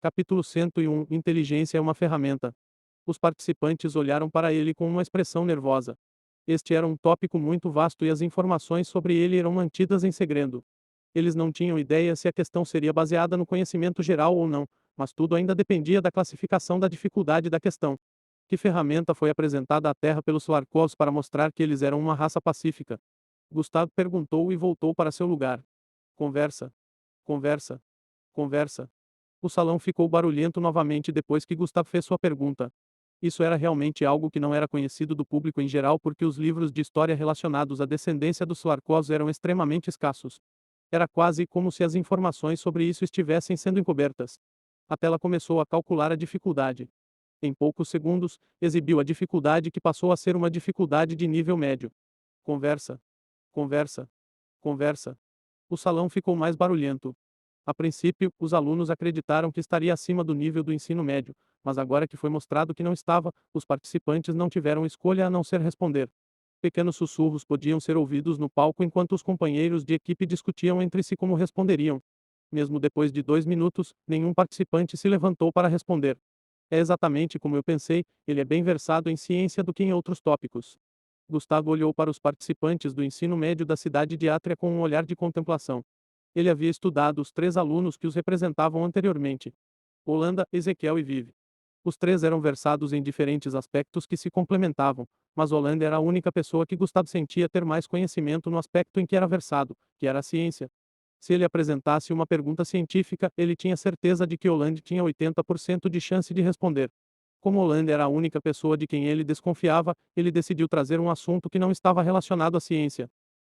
Capítulo 101 Inteligência é uma ferramenta. Os participantes olharam para ele com uma expressão nervosa. Este era um tópico muito vasto e as informações sobre ele eram mantidas em segredo. Eles não tinham ideia se a questão seria baseada no conhecimento geral ou não, mas tudo ainda dependia da classificação da dificuldade da questão. Que ferramenta foi apresentada à Terra pelos Slarkovs para mostrar que eles eram uma raça pacífica? Gustavo perguntou e voltou para seu lugar. Conversa. Conversa. Conversa. O salão ficou barulhento novamente depois que Gustav fez sua pergunta. Isso era realmente algo que não era conhecido do público em geral porque os livros de história relacionados à descendência dos Slarkovs eram extremamente escassos. Era quase como se as informações sobre isso estivessem sendo encobertas. A tela começou a calcular a dificuldade. Em poucos segundos, exibiu a dificuldade que passou a ser uma dificuldade de nível médio. Conversa. Conversa. Conversa. O salão ficou mais barulhento. A princípio, os alunos acreditaram que estaria acima do nível do ensino médio, mas agora que foi mostrado que não estava, os participantes não tiveram escolha a não ser responder. Pequenos sussurros podiam ser ouvidos no palco enquanto os companheiros de equipe discutiam entre si como responderiam. Mesmo depois de 2 minutos, nenhum participante se levantou para responder. É exatamente como eu pensei, ele é bem versado em ciência do que em outros tópicos. Gustavo olhou para os participantes do ensino médio da cidade de Átria com um olhar de contemplação. Ele havia estudado os 3 alunos que os representavam anteriormente: Holanda, Ezequiel e Vive. Os 3 eram versados em diferentes aspectos que se complementavam, mas Holanda era a única pessoa que Gustavo sentia ter mais conhecimento no aspecto em que era versado, que era a ciência. Se ele apresentasse uma pergunta científica, ele tinha certeza de que Holanda tinha 80% de chance de responder. Como Holanda era a única pessoa de quem ele desconfiava, ele decidiu trazer um assunto que não estava relacionado à ciência.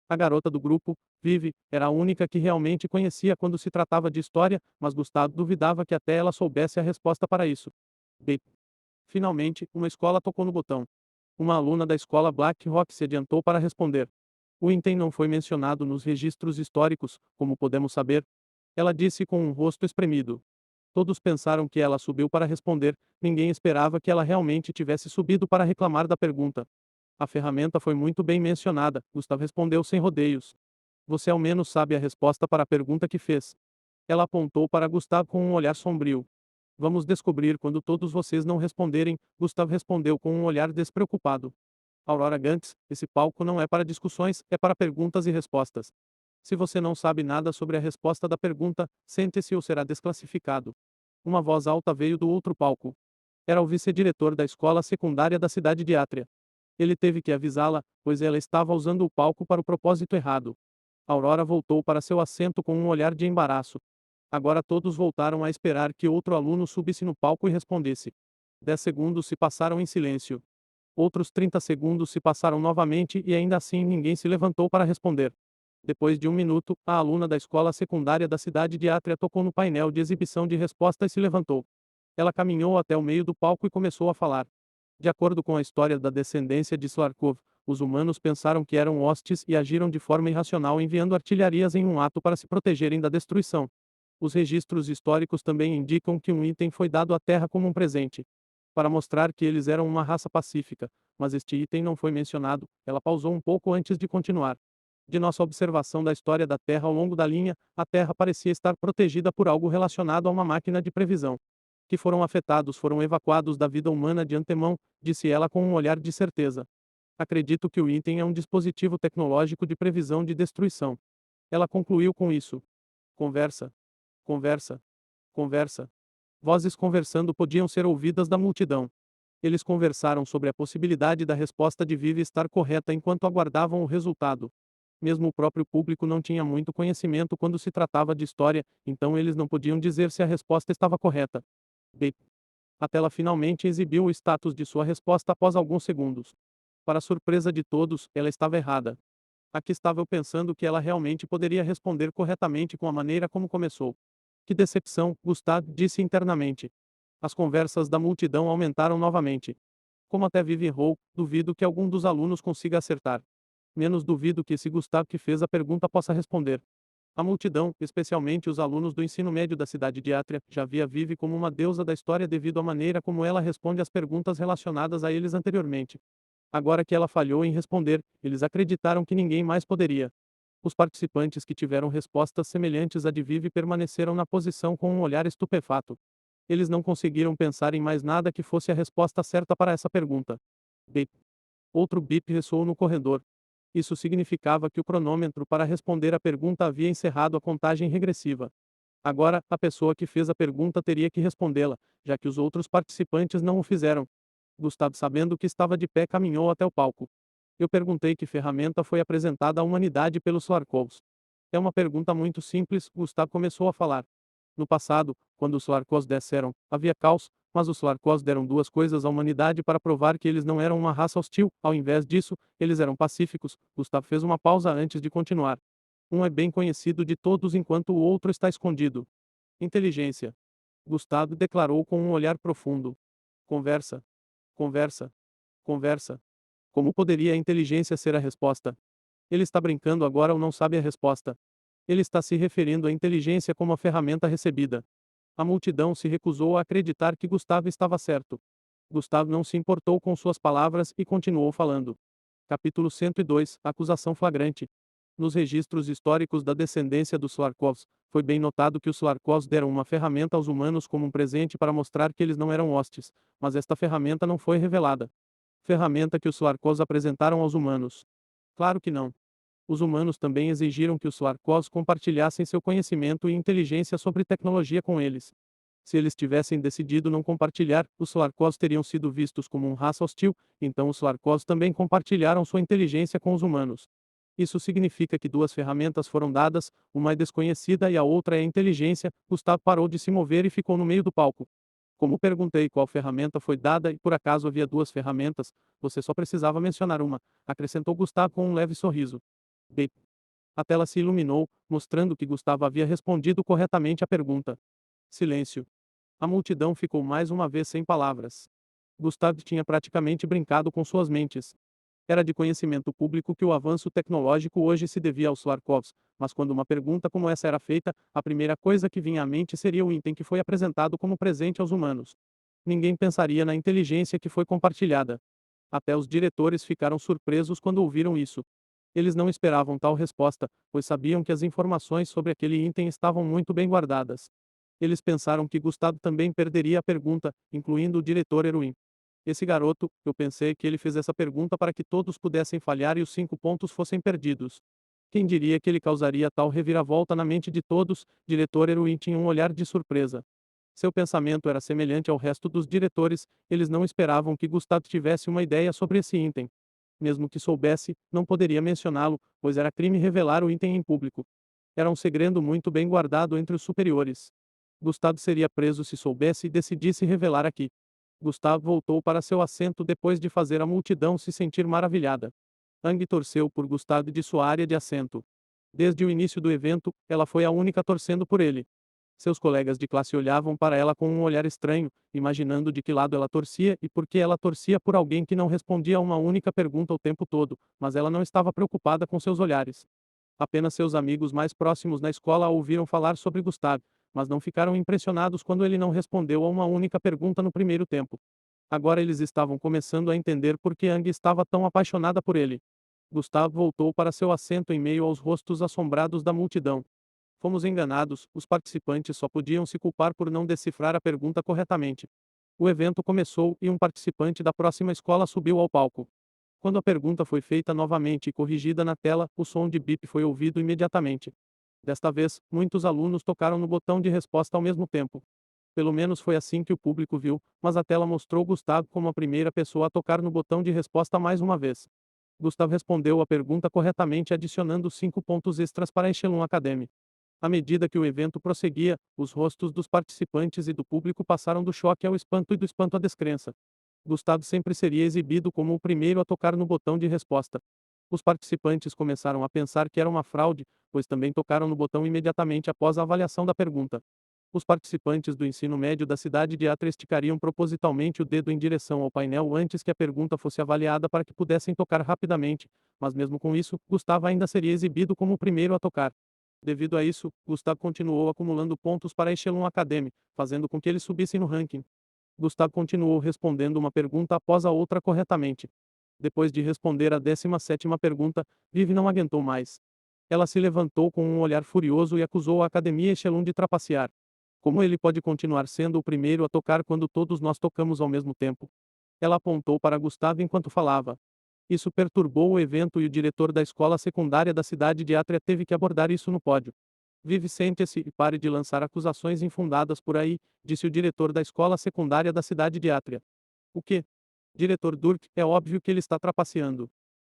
A garota do grupo, Vivi, era a única que realmente conhecia quando se tratava de história, mas Gustavo duvidava que até ela soubesse a resposta para isso. B. Finalmente, uma escola tocou no botão. Uma aluna da escola Black Rock se adiantou para responder. O item não foi mencionado nos registros históricos, como podemos saber. Ela disse com um rosto espremido. Todos pensaram que ela subiu para responder, ninguém esperava que ela realmente tivesse subido para reclamar da pergunta. A ferramenta foi muito bem mencionada, Gustav respondeu sem rodeios. Você ao menos sabe a resposta para a pergunta que fez. Ela apontou para Gustav com um olhar sombrio. Vamos descobrir quando todos vocês não responderem, Gustav respondeu com um olhar despreocupado. Aurora Gantz, esse palco não é para discussões, é para perguntas e respostas. Se você não sabe nada sobre a resposta da pergunta, sente-se ou será desclassificado. Uma voz alta veio do outro palco. Era o vice-diretor da escola secundária da cidade de Átria. Ele teve que avisá-la, pois ela estava usando o palco para o propósito errado. Aurora voltou para seu assento com um olhar de embaraço. Agora todos voltaram a esperar que outro aluno subisse no palco e respondesse. 10 segundos se passaram em silêncio. Outros 30 segundos se passaram novamente e ainda assim ninguém se levantou para responder. Depois de 1 minuto, a aluna da escola secundária da cidade de Átria tocou no painel de exibição de respostas e se levantou. Ela caminhou até o meio do palco e começou a falar. De acordo com a história da descendência de Slarkov, os humanos pensaram que eram hostes e agiram de forma irracional enviando artilharias em um ato para se protegerem da destruição. Os registros históricos também indicam que um item foi dado à Terra como um presente, para mostrar que eles eram uma raça pacífica, mas este item não foi mencionado. Ela pausou um pouco antes de continuar. De nossa observação da história da Terra ao longo da linha, a Terra parecia estar protegida por algo relacionado a uma máquina de previsão. Que foram afetados foram evacuados da vida humana de antemão, disse ela com um olhar de certeza. Acredito que o item é um dispositivo tecnológico de previsão de destruição. Ela concluiu com isso. Conversa. Conversa. Conversa. Vozes conversando podiam ser ouvidas da multidão. Eles conversaram sobre a possibilidade da resposta de Vivi estar correta enquanto aguardavam o resultado. Mesmo o próprio público não tinha muito conhecimento quando se tratava de história, então eles não podiam dizer se a resposta estava correta. B. A tela finalmente exibiu o status de sua resposta após alguns segundos. Para surpresa de todos, ela estava errada. Aqui estava eu pensando que ela realmente poderia responder corretamente com a maneira como começou. Que decepção, Gustavo disse internamente. As conversas da multidão aumentaram novamente. Como até Vivi errou, duvido que algum dos alunos consiga acertar. Menos duvido que esse Gustavo que fez a pergunta possa responder. A multidão, especialmente os alunos do ensino médio da cidade de Átria, já via Vivi como uma deusa da história devido à maneira como ela responde às perguntas relacionadas a eles anteriormente. Agora que ela falhou em responder, eles acreditaram que ninguém mais poderia. Os participantes que tiveram respostas semelhantes à de Vivi permaneceram na posição com um olhar estupefato. Eles não conseguiram pensar em mais nada que fosse a resposta certa para essa pergunta. Bip. Outro bip ressoou no corredor. Isso significava que o cronômetro para responder a pergunta havia encerrado a contagem regressiva. Agora, a pessoa que fez a pergunta teria que respondê-la, já que os outros participantes não o fizeram. Gustavo, sabendo que estava de pé, caminhou até o palco. Eu perguntei que ferramenta foi apresentada à humanidade pelos Slarkovs. É uma pergunta muito simples, Gustavo começou a falar. No passado, quando os Slarkovs desceram, havia caos, mas os Slarkovs deram duas coisas à humanidade para provar que eles não eram uma raça hostil, ao invés disso, eles eram pacíficos. Gustavo fez uma pausa antes de continuar. Um é bem conhecido de todos enquanto o outro está escondido. Inteligência. Gustavo declarou com um olhar profundo. Conversa. Conversa. Conversa. Como poderia a inteligência ser a resposta? Ele está brincando agora ou não sabe a resposta? Ele está se referindo à inteligência como a ferramenta recebida. A multidão se recusou a acreditar que Gustavo estava certo. Gustavo não se importou com suas palavras e continuou falando. Capítulo 102 Acusação flagrante. Nos registros históricos da descendência dos Slarkovs, foi bem notado que os Slarkovs deram uma ferramenta aos humanos como um presente para mostrar que eles não eram hostes, mas esta ferramenta não foi revelada. Ferramenta que os Slarkovs apresentaram aos humanos. Claro que não. Os humanos também exigiram que os Slarkovs compartilhassem seu conhecimento e inteligência sobre tecnologia com eles. Se eles tivessem decidido não compartilhar, os Slarkovs teriam sido vistos como uma raça hostil, então os Slarkovs também compartilharam sua inteligência com os humanos. Isso significa que duas ferramentas foram dadas, uma é desconhecida e a outra é a inteligência. Gustavo parou de se mover e ficou no meio do palco. Como perguntei qual ferramenta foi dada e por acaso havia duas ferramentas, você só precisava mencionar uma, acrescentou Gustavo com um leve sorriso. Bip. A tela se iluminou, mostrando que Gustavo havia respondido corretamente à pergunta. Silêncio. A multidão ficou mais uma vez sem palavras. Gustavo tinha praticamente brincado com suas mentes. Era de conhecimento público que o avanço tecnológico hoje se devia aos Slarkovs, mas quando uma pergunta como essa era feita, a primeira coisa que vinha à mente seria o item que foi apresentado como presente aos humanos. Ninguém pensaria na inteligência que foi compartilhada. Até os diretores ficaram surpresos quando ouviram isso. Eles não esperavam tal resposta, pois sabiam que as informações sobre aquele item estavam muito bem guardadas. Eles pensaram que Gustavo também perderia a pergunta, incluindo o diretor Erwin. Esse garoto, eu pensei que ele fez essa pergunta para que todos pudessem falhar e os 5 pontos fossem perdidos. Quem diria que ele causaria tal reviravolta na mente de todos? Diretor Erwin tinha um olhar de surpresa. Seu pensamento era semelhante ao resto dos diretores, eles não esperavam que Gustavo tivesse uma ideia sobre esse item. Mesmo que soubesse, não poderia mencioná-lo, pois era crime revelar o item em público. Era um segredo muito bem guardado entre os superiores. Gustavo seria preso se soubesse e decidisse revelar aqui. Gustavo voltou para seu assento depois de fazer a multidão se sentir maravilhada. Ang torceu por Gustavo de sua área de assento. Desde o início do evento, ela foi a única torcendo por ele. Seus colegas de classe olhavam para ela com um olhar estranho, imaginando de que lado ela torcia e por que ela torcia por alguém que não respondia a uma única pergunta o tempo todo, mas ela não estava preocupada com seus olhares. Apenas seus amigos mais próximos na escola a ouviram falar sobre Gustavo, mas não ficaram impressionados quando ele não respondeu a uma única pergunta no primeiro tempo. Agora eles estavam começando a entender por que Ang estava tão apaixonada por ele. Gustavo voltou para seu assento em meio aos rostos assombrados da multidão. Fomos enganados, os participantes só podiam se culpar por não decifrar a pergunta corretamente. O evento começou e um participante da próxima escola subiu ao palco. Quando a pergunta foi feita novamente e corrigida na tela, o som de bip foi ouvido imediatamente. Desta vez, muitos alunos tocaram no botão de resposta ao mesmo tempo. Pelo menos foi assim que o público viu, mas a tela mostrou Gustavo como a primeira pessoa a tocar no botão de resposta mais uma vez. Gustavo respondeu a pergunta corretamente, adicionando 5 pontos extras para Echelon Academy. À medida que o evento prosseguia, os rostos dos participantes e do público passaram do choque ao espanto e do espanto à descrença. Gustavo sempre seria exibido como o primeiro a tocar no botão de resposta. Os participantes começaram a pensar que era uma fraude, pois também tocaram no botão imediatamente após a avaliação da pergunta. Os participantes do ensino médio da cidade de Atra esticariam propositalmente o dedo em direção ao painel antes que a pergunta fosse avaliada para que pudessem tocar rapidamente, mas mesmo com isso, Gustavo ainda seria exibido como o primeiro a tocar. Devido a isso, Gustavo continuou acumulando pontos para Echelon Academy, fazendo com que ele subisse no ranking. Gustavo continuou respondendo uma pergunta após a outra corretamente. Depois de responder a 17ª pergunta, Vivi não aguentou mais. Ela se levantou com um olhar furioso e acusou a Academia Echelon de trapacear. Como ele pode continuar sendo o primeiro a tocar quando todos nós tocamos ao mesmo tempo? Ela apontou para Gustavo enquanto falava. Isso perturbou o evento e o diretor da escola secundária da cidade de Atria teve que abordar isso no pódio. Vive, sente-se e pare de lançar acusações infundadas por aí, disse o diretor da escola secundária da cidade de Atria. O quê? Diretor Durk, é óbvio que ele está trapaceando.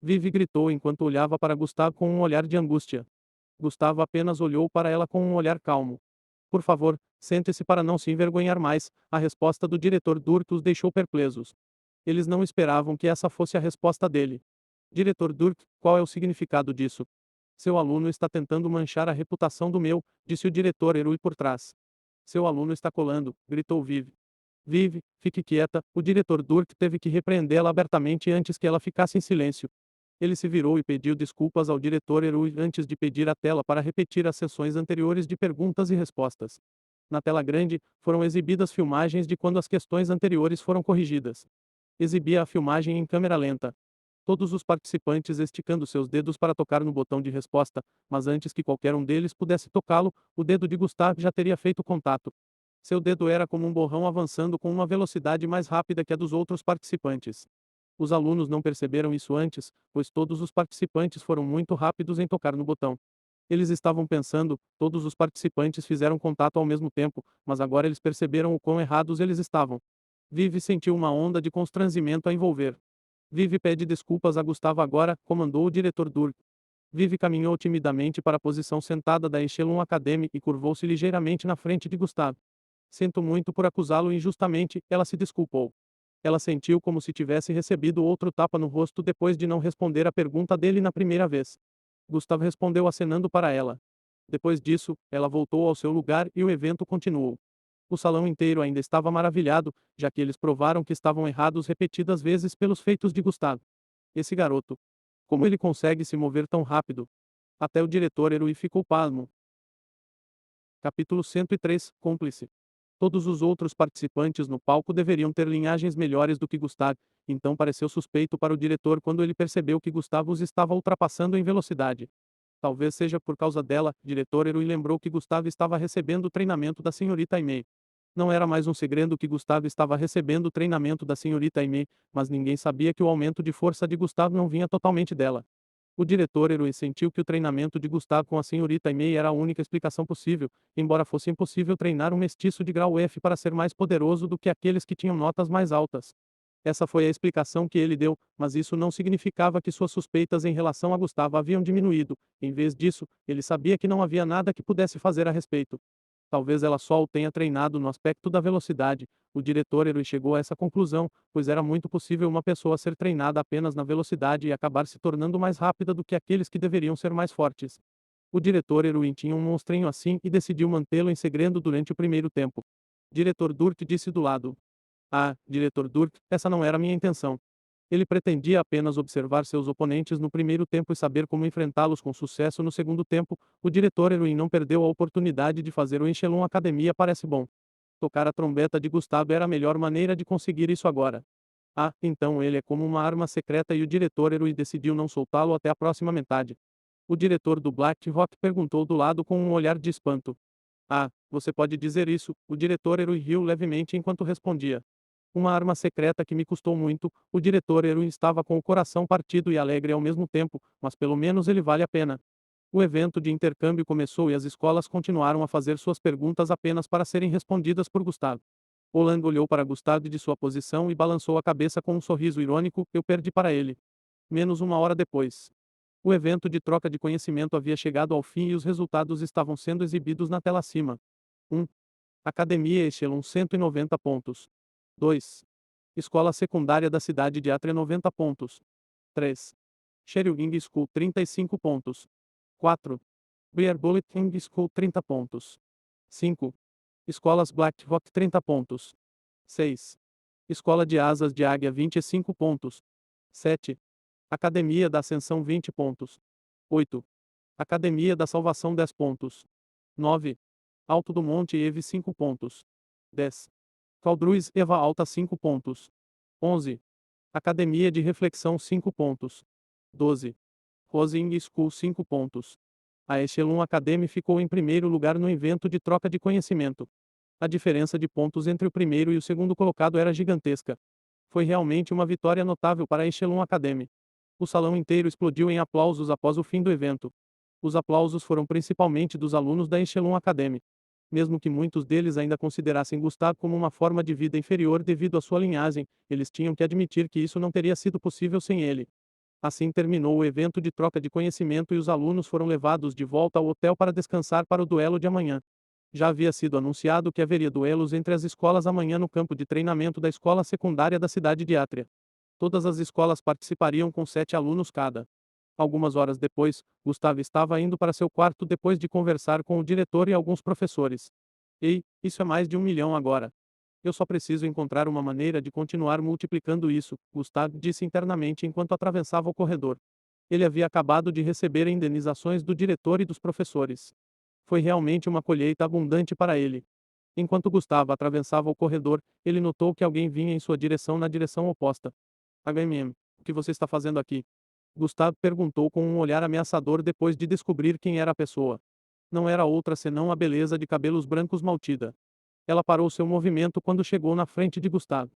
Vive gritou enquanto olhava para Gustavo com um olhar de angústia. Gustavo apenas olhou para ela com um olhar calmo. Por favor, sente-se para não se envergonhar mais, a resposta do diretor Durk os deixou perplexos. Eles não esperavam que essa fosse a resposta dele. Diretor Durk, qual é o significado disso? Seu aluno está tentando manchar a reputação do meu, disse o diretor Erui por trás. Seu aluno está colando, gritou Vive. Vive, fique quieta, o diretor Durk teve que repreendê-la abertamente antes que ela ficasse em silêncio. Ele se virou e pediu desculpas ao diretor Erui antes de pedir à tela para repetir as sessões anteriores de perguntas e respostas. Na tela grande, foram exibidas filmagens de quando as questões anteriores foram corrigidas. Exibia a filmagem em câmera lenta. Todos os participantes esticando seus dedos para tocar no botão de resposta, mas antes que qualquer um deles pudesse tocá-lo, o dedo de Gustavo já teria feito contato. Seu dedo era como um borrão avançando com uma velocidade mais rápida que a dos outros participantes. Os alunos não perceberam isso antes, pois todos os participantes foram muito rápidos em tocar no botão. Eles estavam pensando, todos os participantes fizeram contato ao mesmo tempo, mas agora eles perceberam o quão errados eles estavam. Vive sentiu uma onda de constrangimento a envolver. Vive pede desculpas a Gustavo agora, comandou o diretor Durk. Vive caminhou timidamente para a posição sentada da Echelon Academy e curvou-se ligeiramente na frente de Gustavo. Sinto muito por acusá-lo injustamente, ela se desculpou. Ela sentiu como se tivesse recebido outro tapa no rosto depois de não responder a pergunta dele na primeira vez. Gustavo respondeu acenando para ela. Depois disso, ela voltou ao seu lugar e o evento continuou. O salão inteiro ainda estava maravilhado, já que eles provaram que estavam errados repetidas vezes pelos feitos de Gustavo. Esse garoto. Como ele consegue se mover tão rápido? Até o diretor Erui ficou pasmo. Capítulo 103, Cúmplice. Todos os outros participantes no palco deveriam ter linhagens melhores do que Gustavo, então pareceu suspeito para o diretor quando ele percebeu que Gustavo os estava ultrapassando em velocidade. Talvez seja por causa dela, diretor Erui lembrou que Gustavo estava recebendo o treinamento da senhorita Aimee. Não era mais um segredo que Gustavo estava recebendo o treinamento da senhorita Aimee, mas ninguém sabia que o aumento de força de Gustavo não vinha totalmente dela. O diretor Erui sentiu que o treinamento de Gustavo com a senhorita Aimee era a única explicação possível, embora fosse impossível treinar um mestiço de grau F para ser mais poderoso do que aqueles que tinham notas mais altas. Essa foi a explicação que ele deu, mas isso não significava que suas suspeitas em relação a Gustavo haviam diminuído. Em vez disso, ele sabia que não havia nada que pudesse fazer a respeito. Talvez ela só o tenha treinado no aspecto da velocidade. O diretor Erui chegou a essa conclusão, pois era muito possível uma pessoa ser treinada apenas na velocidade e acabar se tornando mais rápida do que aqueles que deveriam ser mais fortes. O diretor Erui tinha um monstrinho assim e decidiu mantê-lo em segredo durante o primeiro tempo. Diretor Durk disse do lado. Ah, diretor Durk, essa não era minha intenção. Ele pretendia apenas observar seus oponentes no primeiro tempo e saber como enfrentá-los com sucesso no segundo tempo. O diretor Erwin não perdeu a oportunidade de fazer o Echelon Academia parece bom. Tocar a trombeta de Gustavo era a melhor maneira de conseguir isso agora. Ah, então ele é como uma arma secreta e o diretor Erwin decidiu não soltá-lo até a próxima metade. O diretor do Black Rock perguntou do lado com um olhar de espanto. Ah, você pode dizer isso, o diretor Erwin riu levemente enquanto respondia. Uma arma secreta que me custou muito, o diretor Erwin estava com o coração partido e alegre ao mesmo tempo, mas pelo menos ele vale a pena. O evento de intercâmbio começou e as escolas continuaram a fazer suas perguntas apenas para serem respondidas por Gustavo. Holland olhou para Gustavo de sua posição e balançou a cabeça com um sorriso irônico, eu perdi para ele. Menos uma hora depois. O evento de troca de conhecimento havia chegado ao fim e os resultados estavam sendo exibidos na tela acima. 1. Academia Echelon 190 pontos. 2. Escola Secundária da Cidade de Atria 90 pontos. 3. Sherwing School 35 pontos. 4. Bear Bulletin School 30 pontos. 5. Escolas Black Rock 30 pontos. 6. Escola de Asas de Águia 25 pontos. 7. Academia da Ascensão 20 pontos. 8. Academia da Salvação 10 pontos. 9. Alto do Monte Eve 5 pontos. 10. Caldruz Eva Alta 5 pontos. 11. Academia de Reflexão 5 pontos. 12. Rosing School 5 pontos. A Echelon Academy ficou em primeiro lugar no evento de troca de conhecimento. A diferença de pontos entre o primeiro e o segundo colocado era gigantesca. Foi realmente uma vitória notável para a Echelon Academy. O salão inteiro explodiu em aplausos após o fim do evento. Os aplausos foram principalmente dos alunos da Echelon Academy. Mesmo que muitos deles ainda considerassem Gustavo como uma forma de vida inferior devido à sua linhagem, eles tinham que admitir que isso não teria sido possível sem ele. Assim terminou o evento de troca de conhecimento e os alunos foram levados de volta ao hotel para descansar para o duelo de amanhã. Já havia sido anunciado que haveria duelos entre as escolas amanhã no campo de treinamento da escola secundária da cidade de Átria. Todas as escolas participariam com 7 alunos cada. Algumas horas depois, Gustavo estava indo para seu quarto depois de conversar com o diretor e alguns professores. Ei, isso é mais de 1 milhão agora. Eu só preciso encontrar uma maneira de continuar multiplicando isso, Gustavo disse internamente enquanto atravessava o corredor. Ele havia acabado de receber indenizações do diretor e dos professores. Foi realmente uma colheita abundante para ele. Enquanto Gustavo atravessava o corredor, ele notou que alguém vinha em sua direção na direção oposta. HMM, o que você está fazendo aqui? Gustavo perguntou com um olhar ameaçador depois de descobrir quem era a pessoa. Não era outra senão a beleza de cabelos brancos Maltida. Ela parou seu movimento quando chegou na frente de Gustavo.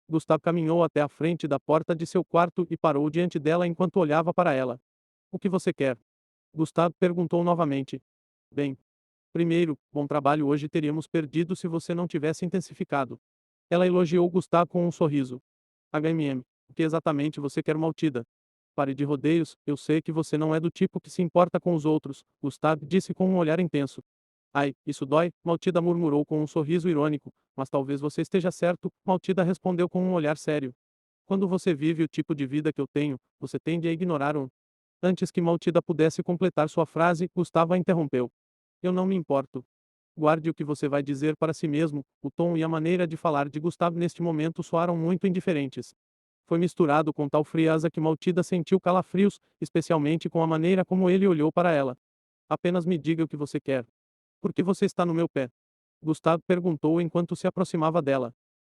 Gustavo caminhou até a frente da porta de seu quarto e parou diante dela enquanto olhava para ela. O que você quer? Gustavo perguntou novamente. Bem, primeiro, bom trabalho hoje teríamos perdido se você não tivesse intensificado. Ela elogiou Gustavo com um sorriso. HMM, o que exatamente você quer, Maltida? Pare de rodeios, eu sei que você não é do tipo que se importa com os outros, Gustavo disse com um olhar intenso. Ai, isso dói, Maltida murmurou com um sorriso irônico, mas talvez você esteja certo, Maltida respondeu com um olhar sério. Quando você vive o tipo de vida que eu tenho, você tende a ignorar um. Antes que Maltida pudesse completar sua frase, Gustavo a interrompeu. Eu não me importo. Guarde o que você vai dizer para si mesmo, o tom e a maneira de falar de Gustavo neste momento soaram muito indiferentes. Foi misturado com tal frieza que Maltida sentiu calafrios, especialmente com a maneira como ele olhou para ela. Apenas me diga o que você quer. Por que você está no meu pé? Gustavo perguntou enquanto se aproximava dela.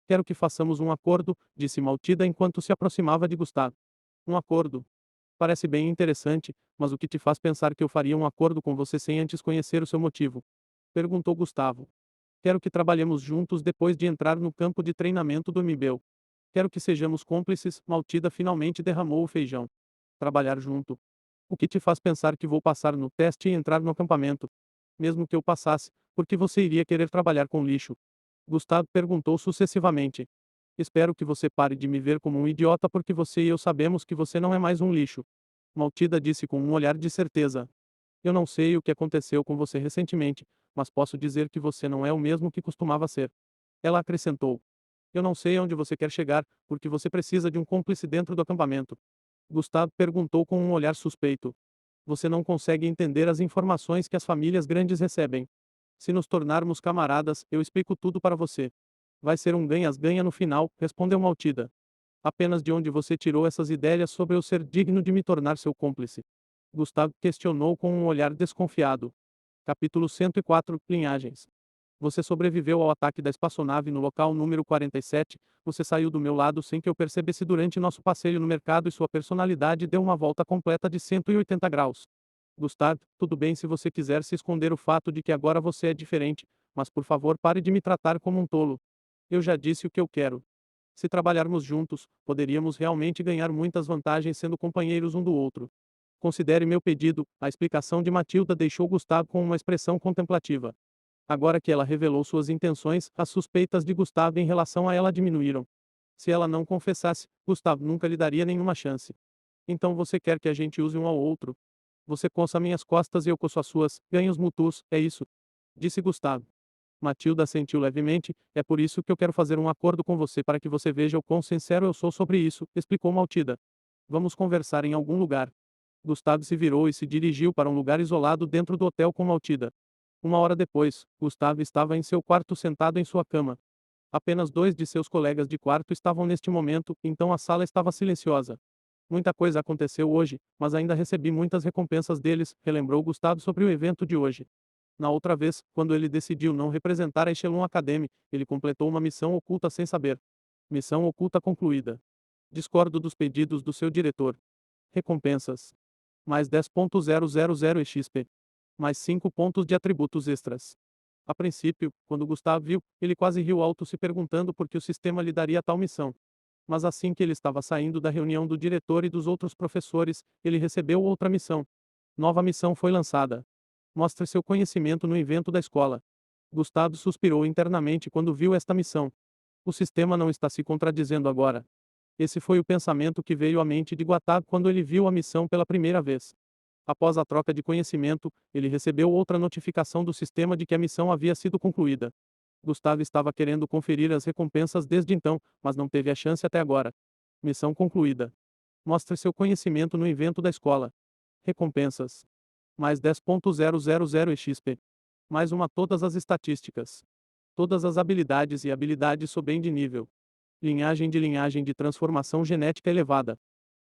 Quero que façamos um acordo, disse Maltida enquanto se aproximava de Gustavo. Um acordo. Parece bem interessante, mas o que te faz pensar que eu faria um acordo com você sem antes conhecer o seu motivo? Perguntou Gustavo. Quero que trabalhemos juntos depois de entrar no campo de treinamento do MIBEL. Quero que sejamos cúmplices, Maltida finalmente derramou o feijão. Trabalhar junto. O que te faz pensar que vou passar no teste e entrar no acampamento? Mesmo que eu passasse, por que você iria querer trabalhar com lixo? Gustavo perguntou sucessivamente. Espero que você pare de me ver como um idiota porque você e eu sabemos que você não é mais um lixo. Maltida disse com um olhar de certeza. Eu não sei o que aconteceu com você recentemente, mas posso dizer que você não é o mesmo que costumava ser. Ela acrescentou. Eu não sei aonde você quer chegar, porque você precisa de um cúmplice dentro do acampamento. Gustavo perguntou com um olhar suspeito. Você não consegue entender as informações que as famílias grandes recebem. Se nos tornarmos camaradas, eu explico tudo para você. Vai ser um ganhas-ganha no final, respondeu Maltida. Apenas de onde você tirou essas ideias sobre eu ser digno de me tornar seu cúmplice? Gustavo questionou com um olhar desconfiado. Capítulo 104 Linhagens. Você sobreviveu ao ataque da espaçonave no local número 47, você saiu do meu lado sem que eu percebesse durante nosso passeio no mercado e sua personalidade deu uma volta completa de 180 graus. Gustavo, tudo bem se você quiser se esconder o fato de que agora você é diferente, mas por favor pare de me tratar como um tolo. Eu já disse o que eu quero. Se trabalharmos juntos, poderíamos realmente ganhar muitas vantagens sendo companheiros um do outro. Considere meu pedido, a explicação de Matilda deixou Gustavo com uma expressão contemplativa. Agora que ela revelou suas intenções, as suspeitas de Gustavo em relação a ela diminuíram. Se ela não confessasse, Gustavo nunca lhe daria nenhuma chance. Então você quer que a gente use um ao outro? Você coça minhas costas e eu coço as suas, ganhos mútuos, é isso? Disse Gustavo. Matilda assentiu levemente, é por isso que eu quero fazer um acordo com você para que você veja o quão sincero eu sou sobre isso, explicou Matilda. Vamos conversar em algum lugar. Gustavo se virou e se dirigiu para um lugar isolado dentro do hotel com Matilda. Uma hora depois, Gustavo estava em seu quarto sentado em sua cama. Apenas dois de seus colegas de quarto estavam neste momento, então a sala estava silenciosa. Muita coisa aconteceu hoje, mas ainda recebi muitas recompensas deles, relembrou Gustavo sobre o evento de hoje. Na outra vez, quando ele decidiu não representar a Echelon Academy, ele completou uma missão oculta sem saber. Missão oculta concluída. Discordo dos pedidos do seu diretor. Recompensas. Mais 10.000 EXP. Mais 5 pontos de atributos extras. A princípio, quando Gustavo viu, ele quase riu alto se perguntando por que o sistema lhe daria tal missão. Mas assim que ele estava saindo da reunião do diretor e dos outros professores, ele recebeu outra missão. Nova missão foi lançada. Mostre seu conhecimento no evento da escola. Gustavo suspirou internamente quando viu esta missão. O sistema não está se contradizendo agora. Esse foi o pensamento que veio à mente de Guattari quando ele viu a missão pela primeira vez. Após a troca de conhecimento, ele recebeu outra notificação do sistema de que a missão havia sido concluída. Gustavo estava querendo conferir as recompensas desde então, mas não teve a chance até agora. Missão concluída. Mostre seu conhecimento no evento da escola. Recompensas. Mais 10.000 EXP. Mais uma todas as estatísticas. Todas as habilidades e habilidades sobem de nível. Linhagem de transformação genética elevada.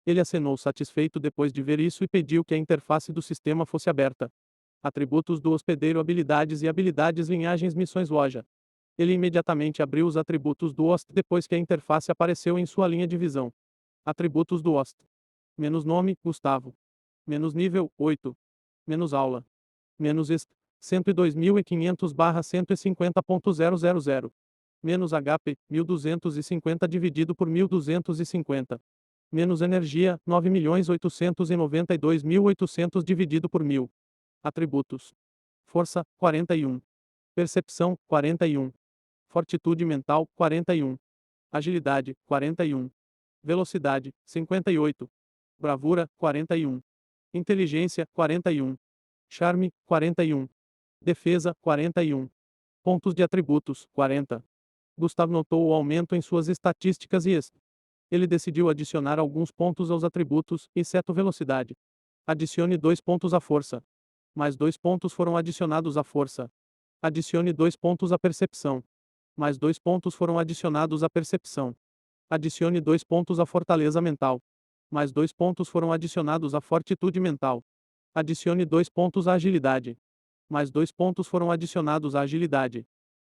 Ele acenou satisfeito depois de ver isso e pediu que a interface do sistema fosse aberta. Atributos do hospedeiro habilidades e habilidades linhagens missões loja. Ele imediatamente abriu os atributos do host depois que a interface apareceu em sua linha de visão. Atributos do host. Menos nome, Gustavo. Menos nível, 8. Menos aula. Menos est, 102.500/150.000. Menos HP, 1250 dividido por 1250. Menos energia, 9.892.800 dividido por 1000. Atributos. Força, 41. Percepção, 41. Fortitude mental, 41. Agilidade, 41. Velocidade, 58. Bravura, 41. Inteligência, 41. Charme, 41. Defesa, 41. Pontos de atributos, 40. Gustavo notou o aumento em suas estatísticas e ele decidiu adicionar alguns pontos aos atributos, exceto velocidade. Adicione 2 pontos à força. Mais 2 pontos foram adicionados à força. Adicione 2 pontos à percepção. Mais 2 pontos foram adicionados à percepção. Adicione 2 pontos à fortaleza mental. Mais 2 pontos foram adicionados à fortitude mental. Adicione 2 pontos à agilidade. Mais 2 pontos foram adicionados à agilidade.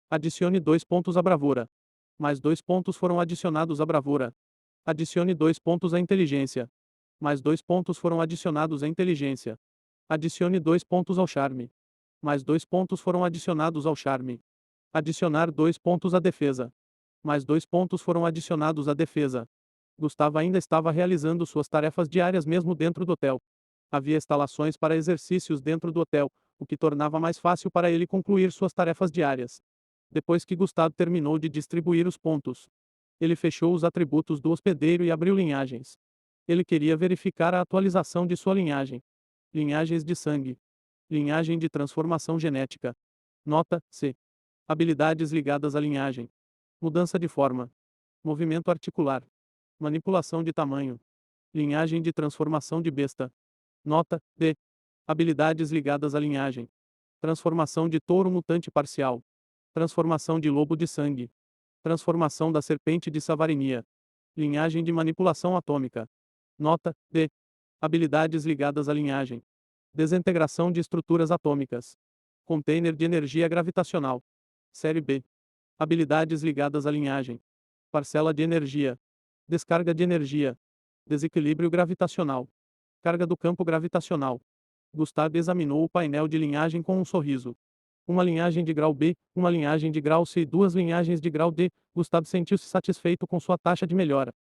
Adicione 2 pontos à bravura. Mais 2 pontos foram adicionados à bravura. Adicione 2 pontos à inteligência. Mais 2 pontos foram adicionados à inteligência. Adicione 2 pontos ao charme. Mais 2 pontos foram adicionados ao charme. Adicionar 2 pontos à defesa. Mais 2 pontos foram adicionados à defesa. Gustavo ainda estava realizando suas tarefas diárias mesmo dentro do hotel. Havia instalações para exercícios dentro do hotel, o que tornava mais fácil para ele concluir suas tarefas diárias. Depois que Gustavo terminou de distribuir os pontos, ele fechou os atributos do hospedeiro e abriu linhagens. Ele queria verificar a atualização de sua linhagem. Linhagens de sangue. Linhagem de transformação genética. Nota C. Habilidades ligadas à linhagem. Mudança de forma. Movimento articular. Manipulação de tamanho. Linhagem de transformação de besta. Nota D. Habilidades ligadas à linhagem. Transformação de touro mutante parcial. Transformação de lobo de sangue. Transformação da serpente de Savarinia. Linhagem de manipulação atômica. Nota D. Habilidades ligadas à linhagem. Desintegração de estruturas atômicas. Container de energia gravitacional. Série B. Habilidades ligadas à linhagem. Parcela de energia. Descarga de energia. Desequilíbrio gravitacional. Carga do campo gravitacional. Gustavo examinou o painel de linhagem com um sorriso. Uma linhagem de grau B, uma linhagem de grau C e 2 linhagens de grau D. Gustavo sentiu-se satisfeito com sua taxa de melhora.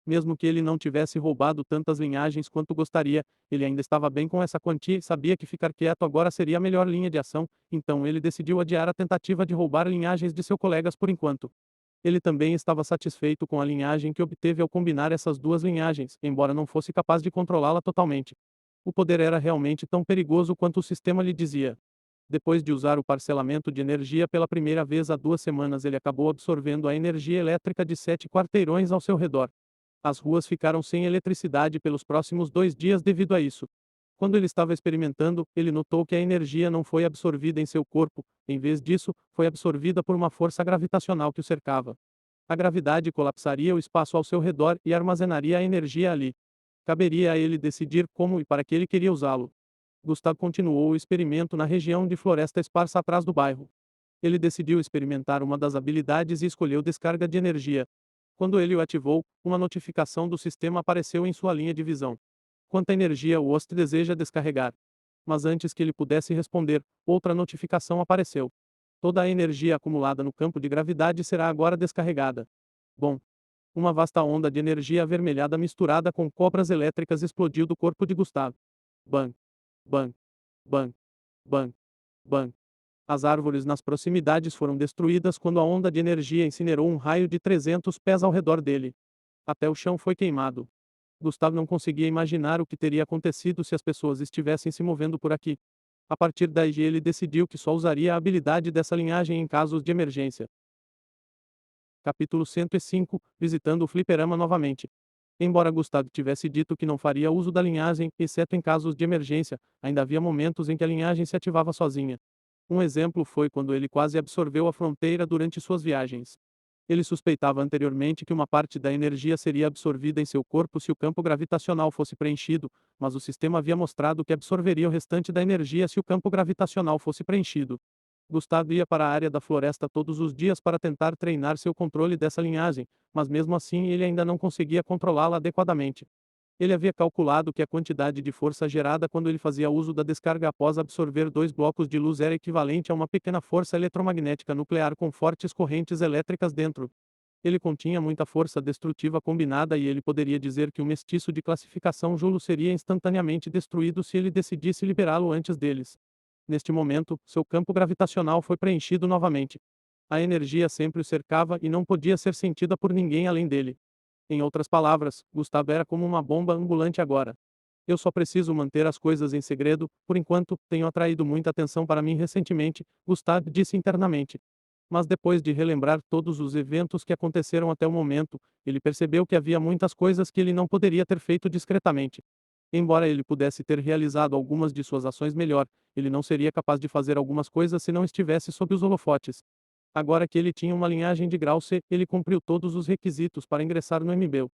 Mesmo que ele não tivesse roubado tantas linhagens quanto gostaria, ele ainda estava bem com essa quantia e sabia que ficar quieto agora seria a melhor linha de ação, então ele decidiu adiar a tentativa de roubar linhagens de seus colegas por enquanto. Ele também estava satisfeito com a linhagem que obteve ao combinar essas duas linhagens, embora não fosse capaz de controlá-la totalmente. O poder era realmente tão perigoso quanto o sistema lhe dizia. Depois de usar o parcelamento de energia pela primeira vez há 2 semanas, ele acabou absorvendo a energia elétrica de 7 quarteirões ao seu redor. As ruas ficaram sem eletricidade pelos próximos 2 dias devido a isso. Quando ele estava experimentando, ele notou que a energia não foi absorvida em seu corpo, em vez disso, foi absorvida por uma força gravitacional que o cercava. A gravidade colapsaria o espaço ao seu redor e armazenaria a energia ali. Caberia a ele decidir como e para que ele queria usá-lo. Gustavo continuou o experimento na região de floresta esparsa atrás do bairro. Ele decidiu experimentar uma das habilidades e escolheu descarga de energia. Quando ele o ativou, uma notificação do sistema apareceu em sua linha de visão. Quanta energia o host deseja descarregar? Mas antes que ele pudesse responder, outra notificação apareceu. Toda a energia acumulada no campo de gravidade será agora descarregada. Bom, uma vasta onda de energia avermelhada misturada com cobras elétricas explodiu do corpo de Gustavo. Bang, bang, bang, bang, bang. As árvores nas proximidades foram destruídas quando a onda de energia incinerou um raio de 300 pés ao redor dele. Até o chão foi queimado. Gustavo não conseguia imaginar o que teria acontecido se as pessoas estivessem se movendo por aqui. A partir daí ele decidiu que só usaria a habilidade dessa linhagem em casos de emergência. Capítulo 105 Visitando o fliperama novamente. Embora Gustavo tivesse dito que não faria uso da linhagem, exceto em casos de emergência, ainda havia momentos em que a linhagem se ativava sozinha. Um exemplo foi quando ele quase absorveu a fronteira durante suas viagens. Ele suspeitava anteriormente que uma parte da energia seria absorvida em seu corpo se o campo gravitacional fosse preenchido, mas o sistema havia mostrado que absorveria o restante da energia se o campo gravitacional fosse preenchido. Gustavo ia para a área da floresta todos os dias para tentar treinar seu controle dessa linhagem, mas mesmo assim ele ainda não conseguia controlá-la adequadamente. Ele havia calculado que a quantidade de força gerada quando ele fazia uso da descarga após absorver dois blocos de luz era equivalente a uma pequena força eletromagnética nuclear com fortes correntes elétricas dentro. Ele continha muita força destrutiva combinada e ele poderia dizer que o mestiço de classificação Julo seria instantaneamente destruído se ele decidisse liberá-lo antes deles. Neste momento, seu campo gravitacional foi preenchido novamente. A energia sempre o cercava e não podia ser sentida por ninguém além dele. Em outras palavras, Gustavo era como uma bomba ambulante agora. Eu só preciso manter as coisas em segredo, por enquanto, tenho atraído muita atenção para mim recentemente, Gustavo disse internamente. Mas depois de relembrar todos os eventos que aconteceram até o momento, ele percebeu que havia muitas coisas que ele não poderia ter feito discretamente. Embora ele pudesse ter realizado algumas de suas ações melhor, ele não seria capaz de fazer algumas coisas se não estivesse sob os holofotes. Agora que ele tinha uma linhagem de grau C, ele cumpriu todos os requisitos para ingressar no MBU.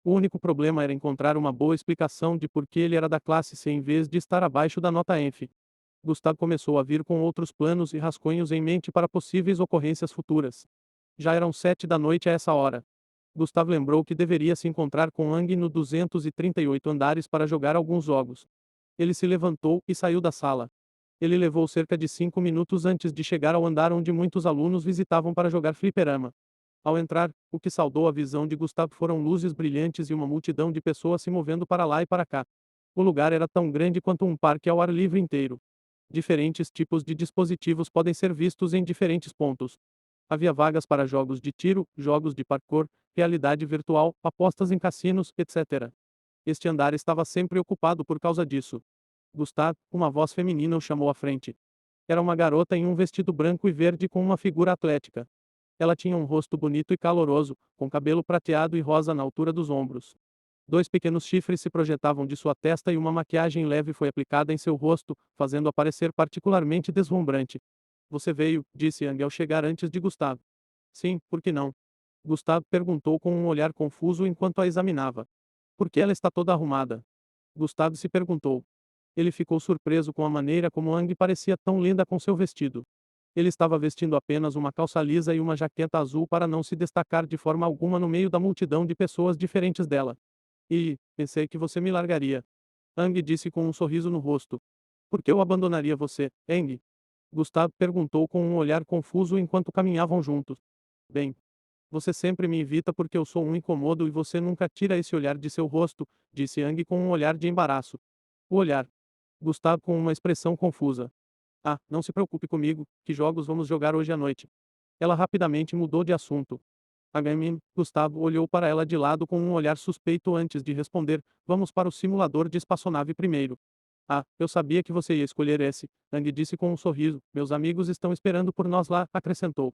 O único problema era encontrar uma boa explicação de por que ele era da classe C em vez de estar abaixo da nota F. Gustavo começou a vir com outros planos e rascunhos em mente para possíveis ocorrências futuras. Já eram 7 da noite a essa hora. Gustavo lembrou que deveria se encontrar com Ang no 238 andares para jogar alguns jogos. Ele se levantou e saiu da sala. Ele levou cerca de 5 minutos antes de chegar ao andar onde muitos alunos visitavam para jogar fliperama. Ao entrar, o que saudou a visão de Gustavo foram luzes brilhantes e uma multidão de pessoas se movendo para lá e para cá. O lugar era tão grande quanto um parque ao ar livre inteiro. Diferentes tipos de dispositivos podem ser vistos em diferentes pontos. Havia vagas para jogos de tiro, jogos de parkour, realidade virtual, apostas em cassinos, etc. Este andar estava sempre ocupado por causa disso. Gustavo, uma voz feminina o chamou à frente. Era uma garota em um vestido branco e verde com uma figura atlética. Ela tinha um rosto bonito e caloroso, com cabelo prateado e rosa na altura dos ombros. Dois pequenos chifres se projetavam de sua testa e uma maquiagem leve foi aplicada em seu rosto, fazendo-a parecer particularmente deslumbrante. Você veio, disse Yang ao chegar antes de Gustavo. Sim, por que não? Gustavo perguntou com um olhar confuso enquanto a examinava. Por que ela está toda arrumada? Gustavo se perguntou. Ele ficou surpreso com a maneira como Ang parecia tão linda com seu vestido. Ele estava vestindo apenas uma calça lisa e uma jaqueta azul para não se destacar de forma alguma no meio da multidão de pessoas diferentes dela. E, pensei que você me largaria. Ang disse com um sorriso no rosto. Por que eu abandonaria você, Ang? Gustavo perguntou com um olhar confuso enquanto caminhavam juntos. Bem, você sempre me evita porque eu sou um incomodo e você nunca tira esse olhar de seu rosto, disse Ang com um olhar de embaraço. O olhar. Gustavo com uma expressão confusa. Ah, não se preocupe comigo, que jogos vamos jogar hoje à noite? Ela rapidamente mudou de assunto. Gustavo olhou para ela de lado com um olhar suspeito antes de responder, vamos para o simulador de espaçonave primeiro. Ah, eu sabia que você ia escolher esse, Ang disse com um sorriso, meus amigos estão esperando por nós lá, acrescentou.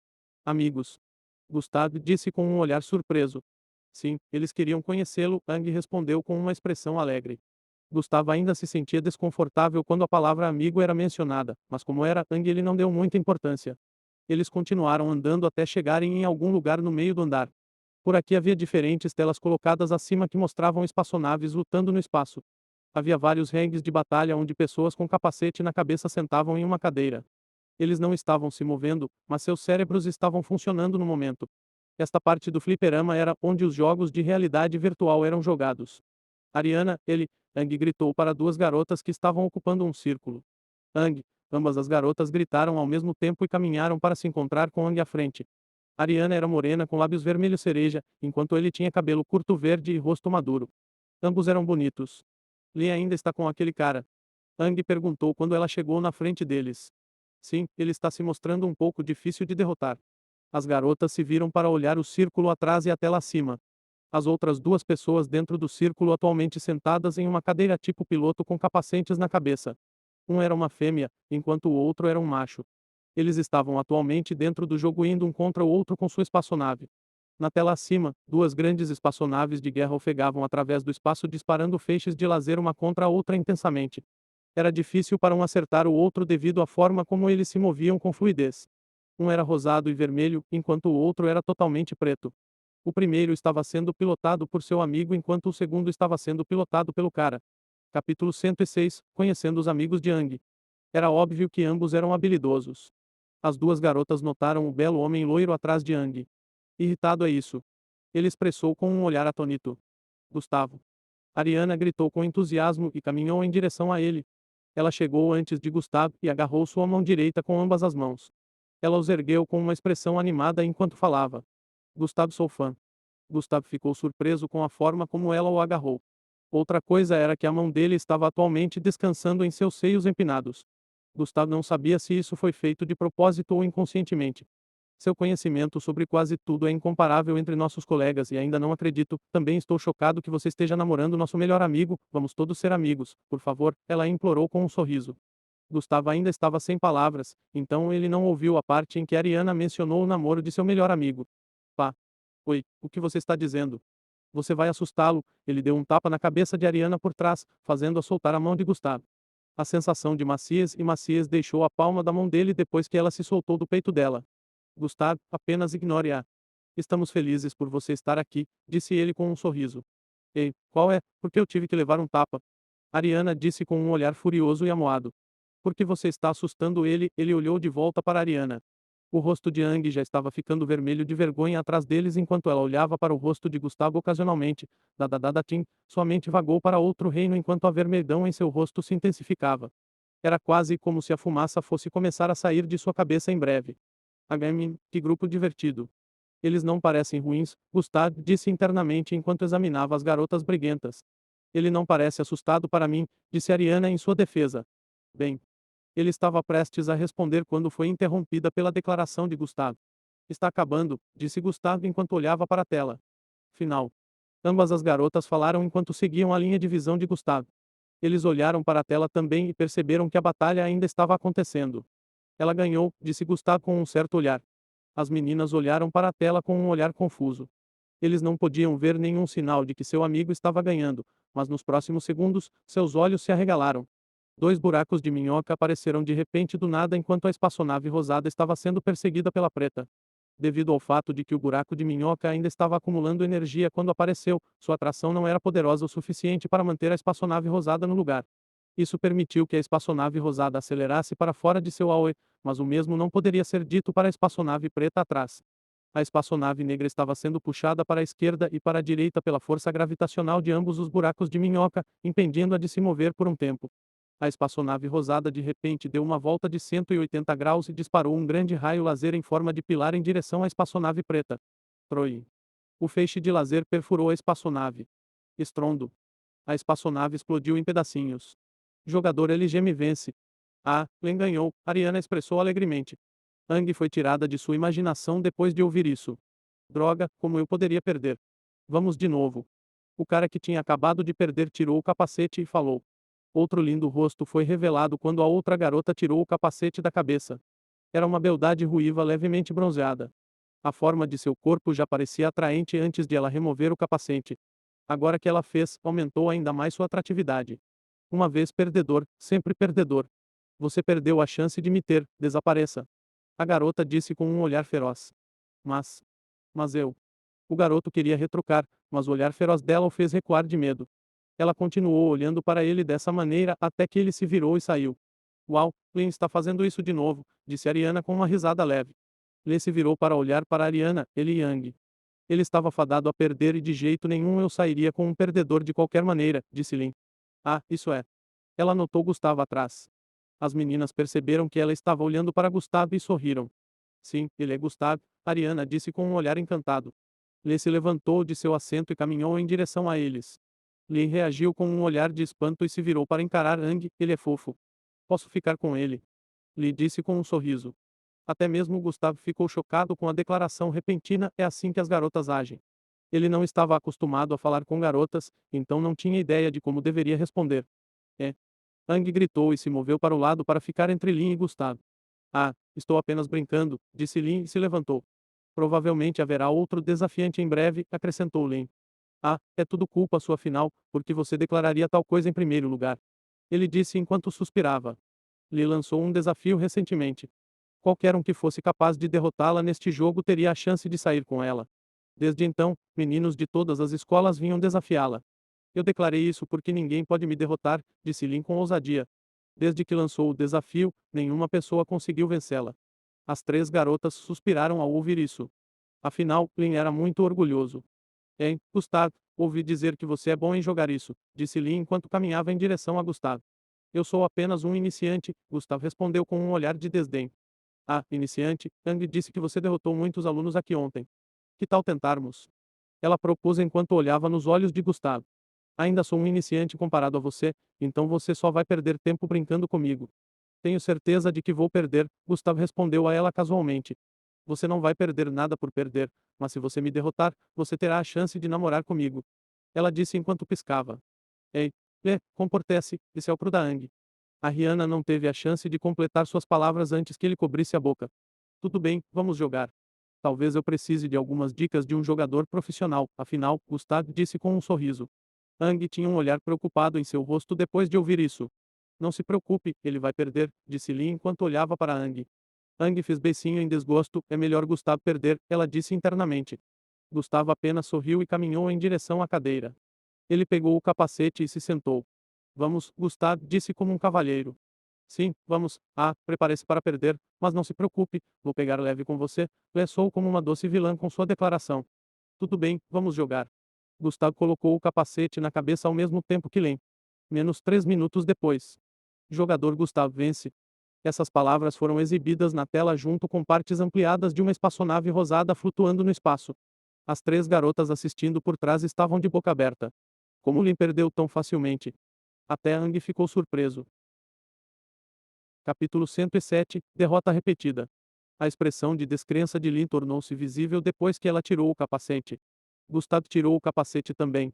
Amigos. Gustavo disse com um olhar surpreso. Sim, eles queriam conhecê-lo, Ang respondeu com uma expressão alegre. Gustavo ainda se sentia desconfortável quando a palavra amigo era mencionada, mas como era Ang ele não deu muita importância. Eles continuaram andando até chegarem em algum lugar no meio do andar. Por aqui havia diferentes telas colocadas acima que mostravam espaçonaves lutando no espaço. Havia vários ringues de batalha onde pessoas com capacete na cabeça sentavam em uma cadeira. Eles não estavam se movendo, mas seus cérebros estavam funcionando no momento. Esta parte do fliperama era onde os jogos de realidade virtual eram jogados. Ariana, Ang gritou para duas garotas que estavam ocupando um círculo. Ang, Ambas as garotas gritaram ao mesmo tempo e caminharam para se encontrar com Ang à frente. Ariana era morena com lábios vermelhos cereja, enquanto ele tinha cabelo curto verde e rosto maduro. Ambos eram bonitos. Lee ainda está com aquele cara? Ang perguntou quando ela chegou na frente deles. Sim, ele está se mostrando um pouco difícil de derrotar. As garotas se viram para olhar o círculo atrás e até lá acima. As outras duas pessoas dentro do círculo atualmente sentadas em uma cadeira tipo piloto com capacetes na cabeça. Um era uma fêmea, enquanto o outro era um macho. Eles estavam atualmente dentro do jogo indo um contra o outro com sua espaçonave. Na tela acima, duas grandes espaçonaves de guerra ofegavam através do espaço disparando feixes de laser uma contra a outra intensamente. Era difícil para um acertar o outro devido à forma como eles se moviam com fluidez. Um era rosado e vermelho, enquanto o outro era totalmente preto. O primeiro estava sendo pilotado por seu amigo enquanto o segundo estava sendo pilotado pelo cara. Capítulo 106 Conhecendo os amigos de Ang. Era óbvio que ambos eram habilidosos. As duas garotas notaram o belo homem loiro atrás de Ang. Irritado é isso. Ele expressou com um olhar atônito. Gustavo. Ariana gritou com entusiasmo e caminhou em direção a ele. Ela chegou antes de Gustavo e agarrou sua mão direita com ambas as mãos. Ela os ergueu com uma expressão animada enquanto falava. Gustavo, sou fã. Gustavo ficou surpreso com a forma como ela o agarrou. Outra coisa era que a mão dele estava atualmente descansando em seus seios empinados. Gustavo não sabia se isso foi feito de propósito ou inconscientemente. Seu conhecimento sobre quase tudo é incomparável entre nossos colegas e ainda não acredito. Também estou chocado que você esteja namorando nosso melhor amigo. Vamos todos ser amigos, por favor, ela implorou com um sorriso. Gustavo ainda estava sem palavras, então ele não ouviu a parte em que Ariana mencionou o namoro de seu melhor amigo. Pá. Oi, o que você está dizendo? Você vai assustá-lo, ele deu um tapa na cabeça de Ariana por trás, fazendo-a soltar a mão de Gustavo. A sensação de maciez deixou a palma da mão dele depois que ela se soltou do peito dela. Gustavo, apenas ignore-a. Estamos felizes por você estar aqui, disse ele com um sorriso. Ei, qual é? Por que eu tive que levar um tapa? Ariana disse com um olhar furioso e amuado. Por que você está assustando ele? Ele olhou de volta para Ariana. O rosto de Ang já estava ficando vermelho de vergonha atrás deles enquanto ela olhava para o rosto de Gustavo ocasionalmente. Tim, sua mente vagou para outro reino enquanto a vermelhidão em seu rosto se intensificava. Era quase como se a fumaça fosse começar a sair de sua cabeça em breve. Que grupo divertido. Eles não parecem ruins, Gustavo disse internamente enquanto examinava as garotas briguentas. Ele não parece assustado para mim, disse Ariana em sua defesa. Bem. Ele estava prestes a responder quando foi interrompida pela declaração de Gustavo. Está acabando, disse Gustavo enquanto olhava para a tela. Final. Ambas as garotas falaram enquanto seguiam a linha de visão de Gustavo. Eles olharam para a tela também e perceberam que a batalha ainda estava acontecendo. Ela ganhou, disse Gustavo com um certo olhar. As meninas olharam para a tela com um olhar confuso. Eles não podiam ver nenhum sinal de que seu amigo estava ganhando, mas nos próximos segundos, seus olhos se arregalaram. Dois buracos de minhoca apareceram de repente do nada enquanto a espaçonave rosada estava sendo perseguida pela preta. Devido ao fato de que o buraco de minhoca ainda estava acumulando energia quando apareceu, sua atração não era poderosa o suficiente para manter a espaçonave rosada no lugar. Isso permitiu que a espaçonave rosada acelerasse para fora de seu AOE, mas o mesmo não poderia ser dito para a espaçonave preta atrás. A espaçonave negra estava sendo puxada para a esquerda e para a direita pela força gravitacional de ambos os buracos de minhoca, impedindo-a de se mover por um tempo. A espaçonave rosada de repente deu uma volta de 180 graus e disparou um grande raio laser em forma de pilar em direção à espaçonave preta. Troy. O feixe de laser perfurou a espaçonave. Estrondo. A espaçonave explodiu em pedacinhos. Jogador LGM vence. Ah, Len ganhou, Ariana expressou alegremente. Ang foi tirada de sua imaginação depois de ouvir isso. Droga, como eu poderia perder? Vamos de novo. O cara que tinha acabado de perder tirou o capacete e falou. Outro lindo rosto foi revelado quando a outra garota tirou o capacete da cabeça. Era uma beldade ruiva levemente bronzeada. A forma de seu corpo já parecia atraente antes de ela remover o capacete. Agora que ela fez, aumentou ainda mais sua atratividade. Uma vez perdedor, sempre perdedor. Você perdeu a chance de me ter, desapareça. A garota disse com um olhar feroz. Mas eu. O garoto queria retrucar, mas o olhar feroz dela o fez recuar de medo. Ela continuou olhando para ele dessa maneira até que ele se virou e saiu. Uau, Lin está fazendo isso de novo, disse Ariana com uma risada leve. Lee se virou para olhar para Ariana, ele e Yang. Ele estava fadado a perder e de jeito nenhum eu sairia com um perdedor de qualquer maneira, disse Lin. Ah, isso é. Ela notou Gustavo atrás. As meninas perceberam que ela estava olhando para Gustavo e sorriram. Sim, ele é Gustavo, Ariana disse com um olhar encantado. Lee se levantou de seu assento e caminhou em direção a eles. Lee reagiu com um olhar de espanto e se virou para encarar Ang, ele é fofo. Posso ficar com ele? Lee disse com um sorriso. Até mesmo Gustavo ficou chocado com a declaração repentina, é assim que as garotas agem. Ele não estava acostumado a falar com garotas, então não tinha ideia de como deveria responder. É. Ang gritou e se moveu para o lado para ficar entre Lin e Gustavo. Ah, estou apenas brincando, disse Lin e se levantou. Provavelmente haverá outro desafiante em breve, acrescentou Lin. Ah, é tudo culpa sua afinal, porque você declararia tal coisa em primeiro lugar. Ele disse enquanto suspirava. Lee lançou um desafio recentemente. Qualquer um que fosse capaz de derrotá-la neste jogo teria a chance de sair com ela. Desde então, meninos de todas as escolas vinham desafiá-la. Eu declarei isso porque ninguém pode me derrotar, disse Lin com ousadia. Desde que lançou o desafio, nenhuma pessoa conseguiu vencê-la. As três garotas suspiraram ao ouvir isso. Afinal, Lin era muito orgulhoso. Hein, Gustavo, ouvi dizer que você é bom em jogar isso, disse Lin enquanto caminhava em direção a Gustavo. Eu sou apenas um iniciante, Gustavo respondeu com um olhar de desdém. Ah, iniciante, Ang disse que você derrotou muitos alunos aqui ontem. Que tal tentarmos? Ela propôs enquanto olhava nos olhos de Gustavo. Ainda sou um iniciante comparado a você, então você só vai perder tempo brincando comigo. Tenho certeza de que vou perder, Gustavo respondeu a ela casualmente. Você não vai perder nada por perder, mas se você me derrotar, você terá a chance de namorar comigo. Ela disse enquanto piscava. Ei, comporte-se, disse ao pro da Ang. A Rihanna não teve a chance de completar suas palavras antes que ele cobrisse a boca. Tudo bem, vamos jogar. Talvez eu precise de algumas dicas de um jogador profissional, afinal, Gustavo disse com um sorriso. Ang tinha um olhar preocupado em seu rosto depois de ouvir isso. Não se preocupe, ele vai perder, disse Lee enquanto olhava para Ang. Ang fez beicinho em desgosto, é melhor Gustavo perder, ela disse internamente. Gustavo apenas sorriu e caminhou em direção à cadeira. Ele pegou o capacete e se sentou. Vamos, Gustavo disse como um cavalheiro. Sim, vamos. Ah, prepare-se para perder, mas não se preocupe, vou pegar leve com você. Sou como uma doce vilã com sua declaração. Tudo bem, vamos jogar. Gustavo colocou o capacete na cabeça ao mesmo tempo que Len. Menos 3 minutos depois. Jogador Gustavo vence. Essas palavras foram exibidas na tela junto com partes ampliadas de uma espaçonave rosada flutuando no espaço. As três garotas assistindo por trás estavam de boca aberta. Como Lin perdeu tão facilmente? Até Ang ficou surpreso. Capítulo 107 Derrota repetida. A expressão de descrença de Lin tornou-se visível depois que ela tirou o capacete. Gustavo tirou o capacete também.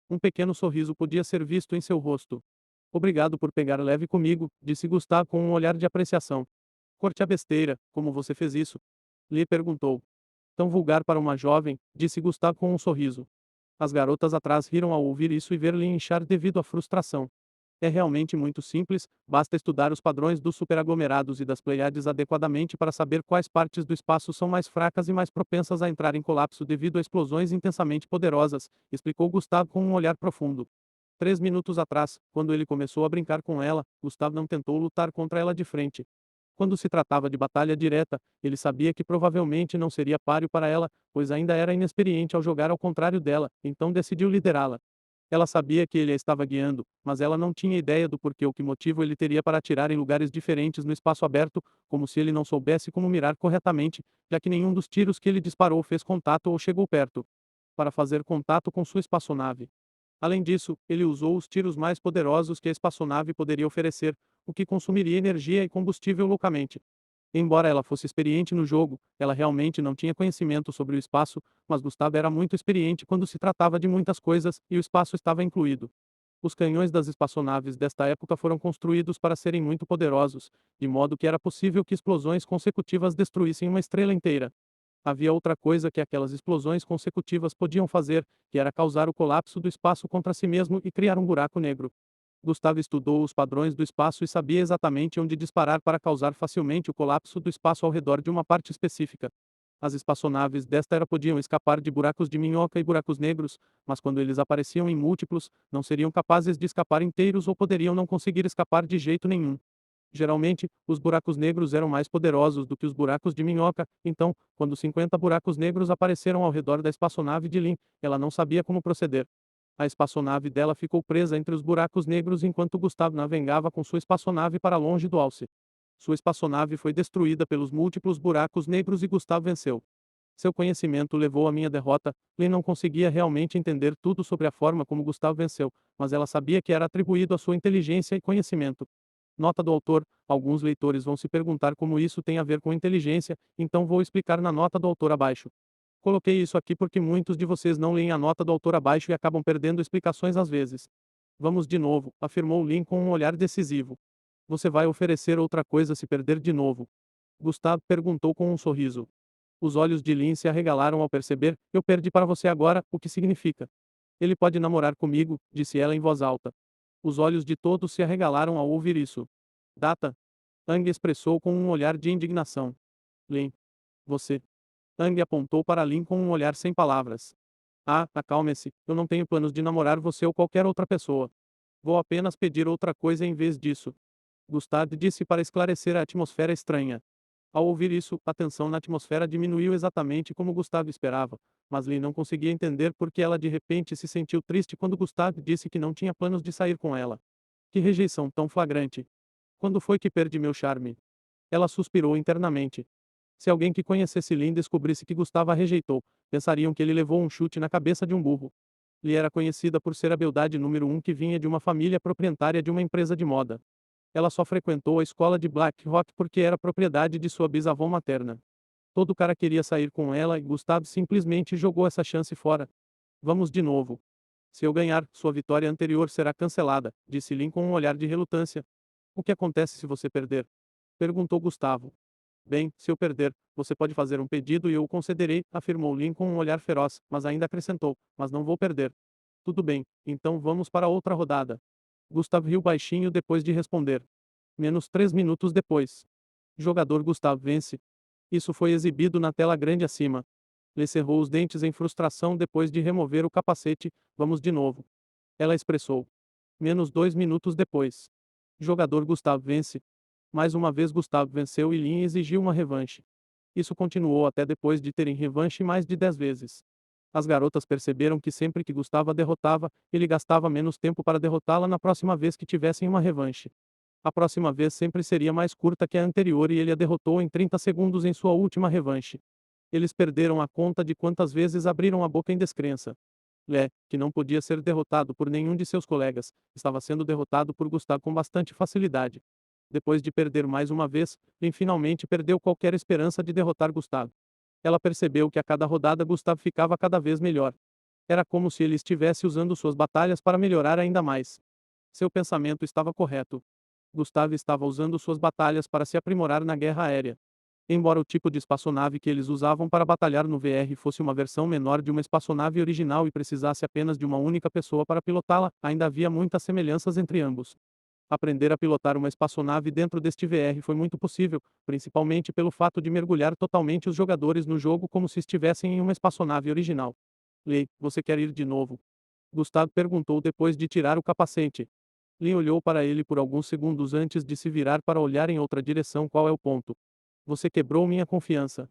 Um pequeno sorriso podia ser visto em seu rosto. Obrigado por pegar leve comigo, disse Gustavo com um olhar de apreciação. Corte a besteira, como você fez isso? Lee perguntou. Tão vulgar para uma jovem, disse Gustavo com um sorriso. As garotas atrás riram ao ouvir isso e ver Lee inchar devido à frustração. É realmente muito simples, basta estudar os padrões dos superaglomerados e das Pleiades adequadamente para saber quais partes do espaço são mais fracas e mais propensas a entrar em colapso devido a explosões intensamente poderosas, explicou Gustavo com um olhar profundo. 3 minutos atrás, quando ele começou a brincar com ela, Gustavo não tentou lutar contra ela de frente. Quando se tratava de batalha direta, ele sabia que provavelmente não seria páreo para ela, pois ainda era inexperiente ao jogar ao contrário dela, então decidiu liderá-la. Ela sabia que ele a estava guiando, mas ela não tinha ideia do porquê ou que motivo ele teria para atirar em lugares diferentes no espaço aberto, como se ele não soubesse como mirar corretamente, já que nenhum dos tiros que ele disparou fez contato ou chegou perto. Para fazer contato com sua espaçonave. Além disso, ele usou os tiros mais poderosos que a espaçonave poderia oferecer, o que consumiria energia e combustível loucamente. Embora ela fosse experiente no jogo, ela realmente não tinha conhecimento sobre o espaço, mas Gustavo era muito experiente quando se tratava de muitas coisas, e o espaço estava incluído. Os canhões das espaçonaves desta época foram construídos para serem muito poderosos, de modo que era possível que explosões consecutivas destruíssem uma estrela inteira. Havia outra coisa que aquelas explosões consecutivas podiam fazer, que era causar o colapso do espaço contra si mesmo e criar um buraco negro. Gustavo estudou os padrões do espaço e sabia exatamente onde disparar para causar facilmente o colapso do espaço ao redor de uma parte específica. As espaçonaves desta era podiam escapar de buracos de minhoca e buracos negros, mas quando eles apareciam em múltiplos, não seriam capazes de escapar inteiros ou poderiam não conseguir escapar de jeito nenhum. Geralmente, os buracos negros eram mais poderosos do que os buracos de minhoca, então, quando 50 buracos negros apareceram ao redor da espaçonave de Lin, ela não sabia como proceder. A espaçonave dela ficou presa entre os buracos negros enquanto Gustav navegava com sua espaçonave para longe do alce. Sua espaçonave foi destruída pelos múltiplos buracos negros e Gustav venceu. Seu conhecimento levou à minha derrota. Lynn não conseguia realmente entender tudo sobre a forma como Gustav venceu, mas ela sabia que era atribuído à sua inteligência e conhecimento. Nota do autor: alguns leitores vão se perguntar como isso tem a ver com inteligência, então vou explicar na nota do autor abaixo. Coloquei isso aqui porque muitos de vocês não leem a nota do autor abaixo e acabam perdendo explicações às vezes. Vamos de novo, afirmou Lin com um olhar decisivo. Você vai oferecer outra coisa se perder de novo? Gustavo perguntou com um sorriso. Os olhos de Lin se arregalaram ao perceber: eu perdi para você agora, o que significa? Ele pode namorar comigo, disse ela em voz alta. Os olhos de todos se arregalaram ao ouvir isso. Data? Ang expressou com um olhar de indignação. Lin. Você. Ang apontou para Lin com um olhar sem palavras. Ah, acalme-se, eu não tenho planos de namorar você ou qualquer outra pessoa. Vou apenas pedir outra coisa em vez disso. Gustave disse para esclarecer a atmosfera estranha. Ao ouvir isso, a tensão na atmosfera diminuiu exatamente como Gustave esperava, mas Lin não conseguia entender por que ela de repente se sentiu triste quando Gustave disse que não tinha planos de sair com ela. Que rejeição tão flagrante! Quando foi que perdi meu charme? Ela suspirou internamente. Se alguém que conhecesse Lin descobrisse que Gustavo a rejeitou, pensariam que ele levou um chute na cabeça de um burro. Lin era conhecida por ser a beldade número um que vinha de uma família proprietária de uma empresa de moda. Ela só frequentou a escola de Black Rock porque era propriedade de sua bisavó materna. Todo cara queria sair com ela e Gustavo simplesmente jogou essa chance fora. Vamos de novo. Se eu ganhar, sua vitória anterior será cancelada, disse Lin com um olhar de relutância. O que acontece se você perder? Perguntou Gustavo. Bem, se eu perder, você pode fazer um pedido e eu o concederei, afirmou Lin com um olhar feroz, mas ainda acrescentou, mas não vou perder. Tudo bem, então vamos para outra rodada. Gustav riu baixinho depois de responder. Menos 3 minutos depois. Jogador Gustav vence. Isso foi exibido na tela grande acima. Ele cerrou os dentes em frustração depois de remover o capacete. Vamos de novo. Ela expressou. Menos 2 minutos depois. Jogador Gustav vence. Mais uma vez Gustavo venceu e Lin exigiu uma revanche. Isso continuou até depois de terem revanche mais de 10 vezes. As garotas perceberam que sempre que Gustavo a derrotava, ele gastava menos tempo para derrotá-la na próxima vez que tivessem uma revanche. A próxima vez sempre seria mais curta que a anterior e ele a derrotou em 30 segundos em sua última revanche. Eles perderam a conta de quantas vezes abriram a boca em descrença. Lé, que não podia ser derrotado por nenhum de seus colegas, estava sendo derrotado por Gustavo com bastante facilidade. Depois de perder mais uma vez, Lin finalmente perdeu qualquer esperança de derrotar Gustavo. Ela percebeu que a cada rodada Gustavo ficava cada vez melhor. Era como se ele estivesse usando suas batalhas para melhorar ainda mais. Seu pensamento estava correto. Gustavo estava usando suas batalhas para se aprimorar na guerra aérea. Embora o tipo de espaçonave que eles usavam para batalhar no VR fosse uma versão menor de uma espaçonave original e precisasse apenas de uma única pessoa para pilotá-la, ainda havia muitas semelhanças entre ambos. Aprender a pilotar uma espaçonave dentro deste VR foi muito possível, principalmente pelo fato de mergulhar totalmente os jogadores no jogo como se estivessem em uma espaçonave original. Lei, você quer ir de novo? Gustavo perguntou depois de tirar o capacete. Lin olhou para ele por alguns segundos antes de se virar para olhar em outra direção. Qual é o ponto? Você quebrou minha confiança.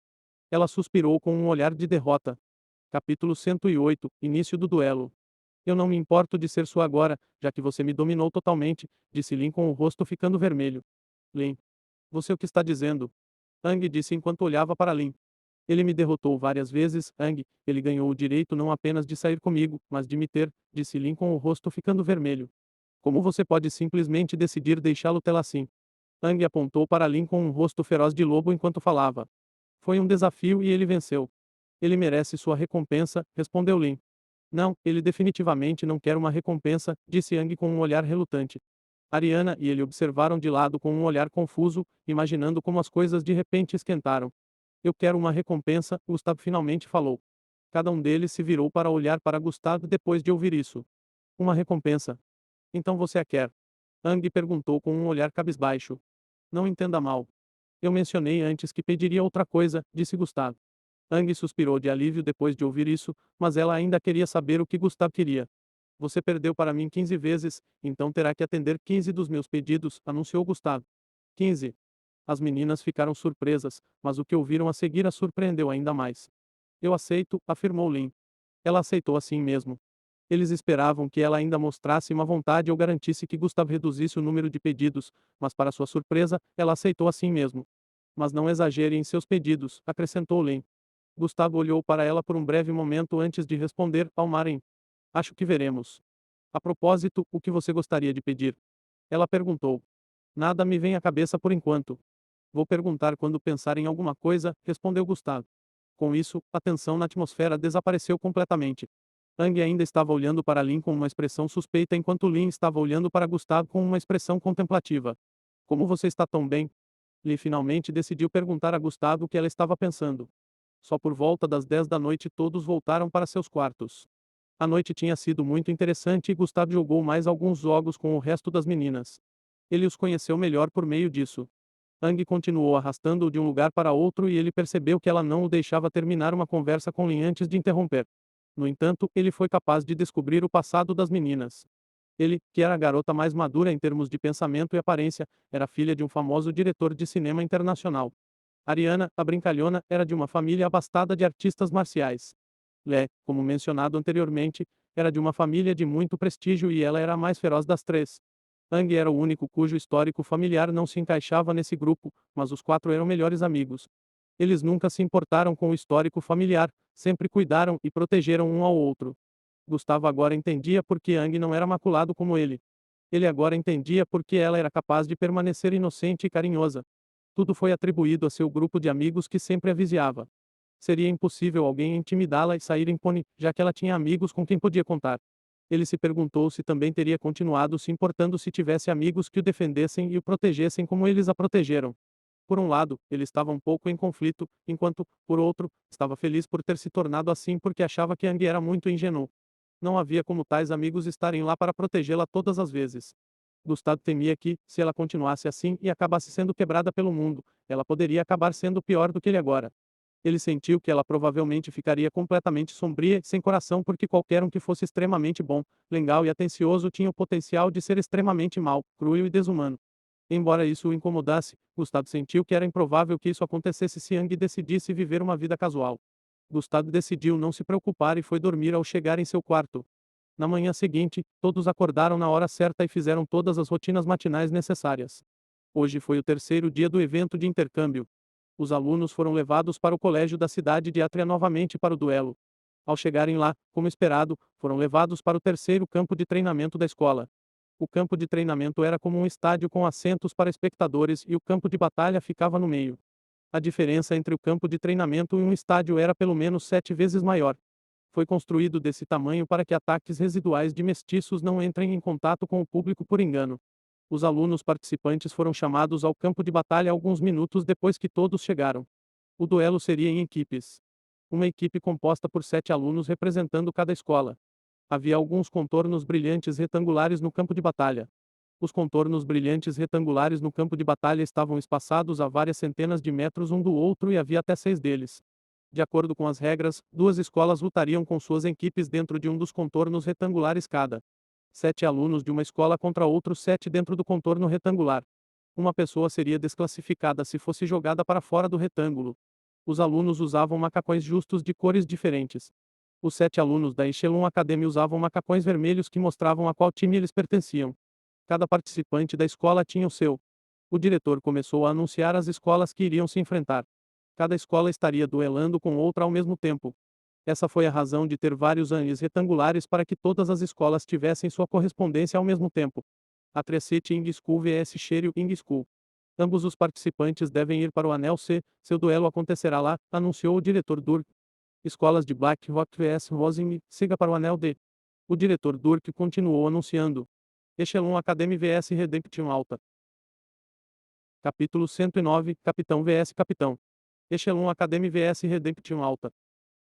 Ela suspirou com um olhar de derrota. Capítulo 108, Início do duelo. Eu não me importo de ser sua agora, já que você me dominou totalmente, disse Lin com o rosto ficando vermelho. Lin. Você o que está dizendo? Ang disse enquanto olhava para Lin. Ele me derrotou várias vezes, Ang, ele ganhou o direito não apenas de sair comigo, mas de me ter, disse Lin com o rosto ficando vermelho. Como você pode simplesmente decidir deixá-lo tê-la assim? Ang apontou para Lin com um rosto feroz de lobo enquanto falava. Foi um desafio e ele venceu. Ele merece sua recompensa, respondeu Lin. Não, ele definitivamente não quer uma recompensa, disse Yang com um olhar relutante. Ariana e ele observaram de lado com um olhar confuso, imaginando como as coisas de repente esquentaram. Eu quero uma recompensa, Gustavo finalmente falou. Cada um deles se virou para olhar para Gustavo depois de ouvir isso. Uma recompensa. Então você a quer? Ang perguntou com um olhar cabisbaixo. Não entenda mal. Eu mencionei antes que pediria outra coisa, disse Gustavo. Ang suspirou de alívio depois de ouvir isso, mas ela ainda queria saber o que Gustavo queria. Você perdeu para mim 15 vezes, então terá que atender 15 dos meus pedidos, anunciou Gustavo. 15. As meninas ficaram surpresas, mas o que ouviram a seguir a surpreendeu ainda mais. Eu aceito, afirmou Lin. Ela aceitou assim mesmo. Eles esperavam que ela ainda mostrasse uma vontade ou garantisse que Gustavo reduzisse o número de pedidos, mas para sua surpresa, ela aceitou assim mesmo. Mas não exagere em seus pedidos, acrescentou Len. Gustavo olhou para ela por um breve momento antes de responder, Palmaren. Acho que veremos. A propósito, o que você gostaria de pedir? Ela perguntou. Nada me vem à cabeça por enquanto. Vou perguntar quando pensar em alguma coisa, respondeu Gustavo. Com isso, a tensão na atmosfera desapareceu completamente. Ang ainda estava olhando para Lin com uma expressão suspeita enquanto Lin estava olhando para Gustavo com uma expressão contemplativa. Como você está tão bem? Li finalmente decidiu perguntar a Gustavo o que ela estava pensando. Só por volta das 10 da noite todos voltaram para seus quartos. A noite tinha sido muito interessante e Gustavo jogou mais alguns jogos com o resto das meninas. Ele os conheceu melhor por meio disso. Ang continuou arrastando-o de um lugar para outro e ele percebeu que ela não o deixava terminar uma conversa com Lin antes de interromper. No entanto, ele foi capaz de descobrir o passado das meninas. Ele, que era a garota mais madura em termos de pensamento e aparência, era filha de um famoso diretor de cinema internacional. Ariana, a brincalhona, era de uma família abastada de artistas marciais. Lé, como mencionado anteriormente, era de uma família de muito prestígio e ela era a mais feroz das três. Ang era o único cujo histórico familiar não se encaixava nesse grupo, mas os quatro eram melhores amigos. Eles nunca se importaram com o histórico familiar, sempre cuidaram e protegeram um ao outro. Gustavo agora entendia por que Ang não era maculado como ele. Ele agora entendia por que ela era capaz de permanecer inocente e carinhosa. Tudo foi atribuído a seu grupo de amigos que sempre a vigiava. Seria impossível alguém intimidá-la e sair impune, já que ela tinha amigos com quem podia contar. Ele se perguntou se também teria continuado se importando se tivesse amigos que o defendessem e o protegessem como eles a protegeram. Por um lado, ele estava um pouco em conflito, enquanto, por outro, estava feliz por ter se tornado assim porque achava que Ang era muito ingênuo. Não havia como tais amigos estarem lá para protegê-la todas as vezes. Gustavo temia que, se ela continuasse assim e acabasse sendo quebrada pelo mundo, ela poderia acabar sendo pior do que ele agora. Ele sentiu que ela provavelmente ficaria completamente sombria e sem coração porque qualquer um que fosse extremamente bom, legal e atencioso tinha o potencial de ser extremamente mau, cruel e desumano. Embora isso o incomodasse, Gustavo sentiu que era improvável que isso acontecesse se Yang decidisse viver uma vida casual. Gustavo decidiu não se preocupar e foi dormir ao chegar em seu quarto. Na manhã seguinte, todos acordaram na hora certa e fizeram todas as rotinas matinais necessárias. Hoje foi o terceiro dia do evento de intercâmbio. Os alunos foram levados para o colégio da cidade de Atria novamente para o duelo. Ao chegarem lá, como esperado, foram levados para o terceiro campo de treinamento da escola. O campo de treinamento era como um estádio com assentos para espectadores e o campo de batalha ficava no meio. A diferença entre o campo de treinamento e um estádio era pelo menos 7 vezes maior. Foi construído desse tamanho para que ataques residuais de mestiços não entrem em contato com o público por engano. Os alunos participantes foram chamados ao campo de batalha alguns minutos depois que todos chegaram. O duelo seria em equipes. Uma equipe composta por 7 alunos representando cada escola. Havia alguns contornos brilhantes retangulares no campo de batalha. Os contornos brilhantes retangulares no campo de batalha estavam espaçados a várias centenas de metros um do outro e havia até 6 deles. De acordo com as regras, 2 escolas lutariam com suas equipes dentro de um dos contornos retangulares cada. 7 alunos de uma escola contra outros 7 dentro do contorno retangular. Uma pessoa seria desclassificada se fosse jogada para fora do retângulo. Os alunos usavam macacões justos de cores diferentes. Os 7 alunos da Echelon Academy usavam macacões vermelhos que mostravam a qual time eles pertenciam. Cada participante da escola tinha o seu. O diretor começou a anunciar as escolas que iriam se enfrentar. Cada escola estaria duelando com outra ao mesmo tempo. Essa foi a razão de ter vários anéis retangulares para que todas as escolas tivessem sua correspondência ao mesmo tempo. A Tracete Ing School vs Sheryl Ing School. Ambos os participantes devem ir para o anel C, seu duelo acontecerá lá, anunciou o diretor Durk. Escolas de Black Rock vs Rosing, siga para o anel D. O diretor Durk continuou anunciando. Echelon Academy vs Redemption Alta. Capítulo 109, Capitão vs Capitão. Echelon Academy vs Redemption Alta.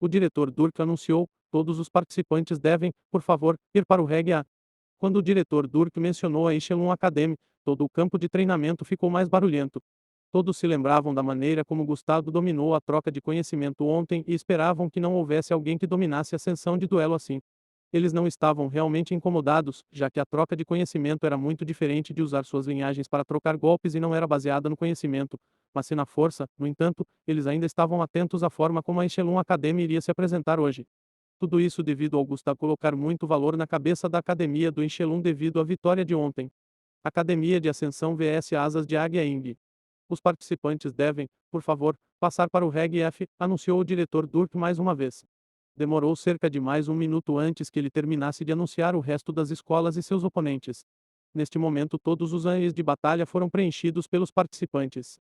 O diretor Durk anunciou, todos os participantes devem, por favor, ir para o Reg A. Quando o diretor Durk mencionou a Echelon Academy, todo o campo de treinamento ficou mais barulhento. Todos se lembravam da maneira como Gustavo dominou a troca de conhecimento ontem e esperavam que não houvesse alguém que dominasse a sessão de duelo assim. Eles não estavam realmente incomodados, já que a troca de conhecimento era muito diferente de usar suas linhagens para trocar golpes e não era baseada no conhecimento, mas sim na força. No entanto, eles ainda estavam atentos à forma como a Echelon Academy iria se apresentar hoje. Tudo isso devido ao Gustavo colocar muito valor na cabeça da academia do Enxelum devido à vitória de ontem. Academia de Ascensão vs Asas de Águia Ing. Os participantes devem, por favor, passar para o Reg F, anunciou o diretor Durk mais uma vez. Demorou cerca de mais um minuto antes que ele terminasse de anunciar o resto das escolas e seus oponentes. Neste momento todos os anéis de batalha foram preenchidos pelos participantes.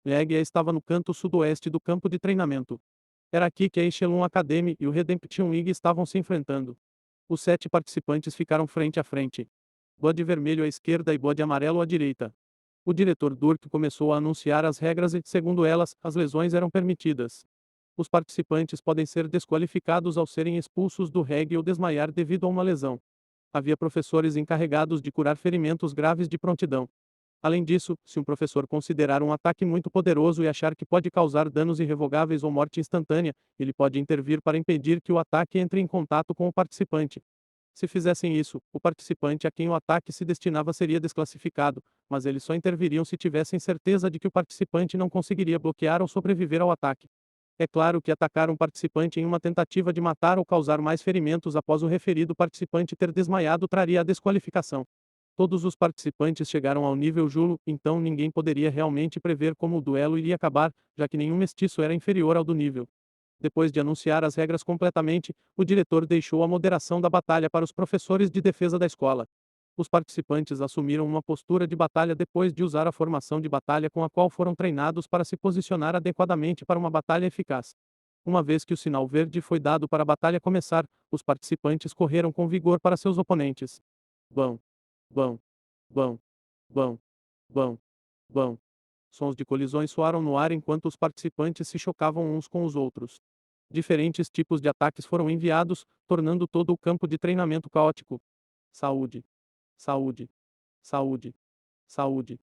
Legia estava no canto sudoeste do campo de treinamento. Era aqui que a Echelon Academy e o Redemption League estavam se enfrentando. Os 7 participantes ficaram frente a frente. Bode vermelho à esquerda e bode amarelo à direita. O diretor Durk começou a anunciar as regras e, segundo elas, as lesões eram permitidas. Os participantes podem ser desqualificados ao serem expulsos do reg ou desmaiar devido a uma lesão. Havia professores encarregados de curar ferimentos graves de prontidão. Além disso, se um professor considerar um ataque muito poderoso e achar que pode causar danos irrevogáveis ou morte instantânea, ele pode intervir para impedir que o ataque entre em contato com o participante. Se fizessem isso, o participante a quem o ataque se destinava seria desclassificado, mas eles só interviriam se tivessem certeza de que o participante não conseguiria bloquear ou sobreviver ao ataque. É claro que atacar um participante em uma tentativa de matar ou causar mais ferimentos após o referido participante ter desmaiado traria a desqualificação. Todos os participantes chegaram ao nível Julo, então ninguém poderia realmente prever como o duelo iria acabar, já que nenhum mestiço era inferior ao do nível. Depois de anunciar as regras completamente, o diretor deixou a moderação da batalha para os professores de defesa da escola. Os participantes assumiram uma postura de batalha depois de usar a formação de batalha com a qual foram treinados para se posicionar adequadamente para uma batalha eficaz. Uma vez que o sinal verde foi dado para a batalha começar, os participantes correram com vigor para seus oponentes. Bam, bam, bam, bam, bam, bam. Sons de colisões soaram no ar enquanto os participantes se chocavam uns com os outros. Diferentes tipos de ataques foram enviados, tornando todo o campo de treinamento caótico. Saúde. Saúde. Saúde. Saúde.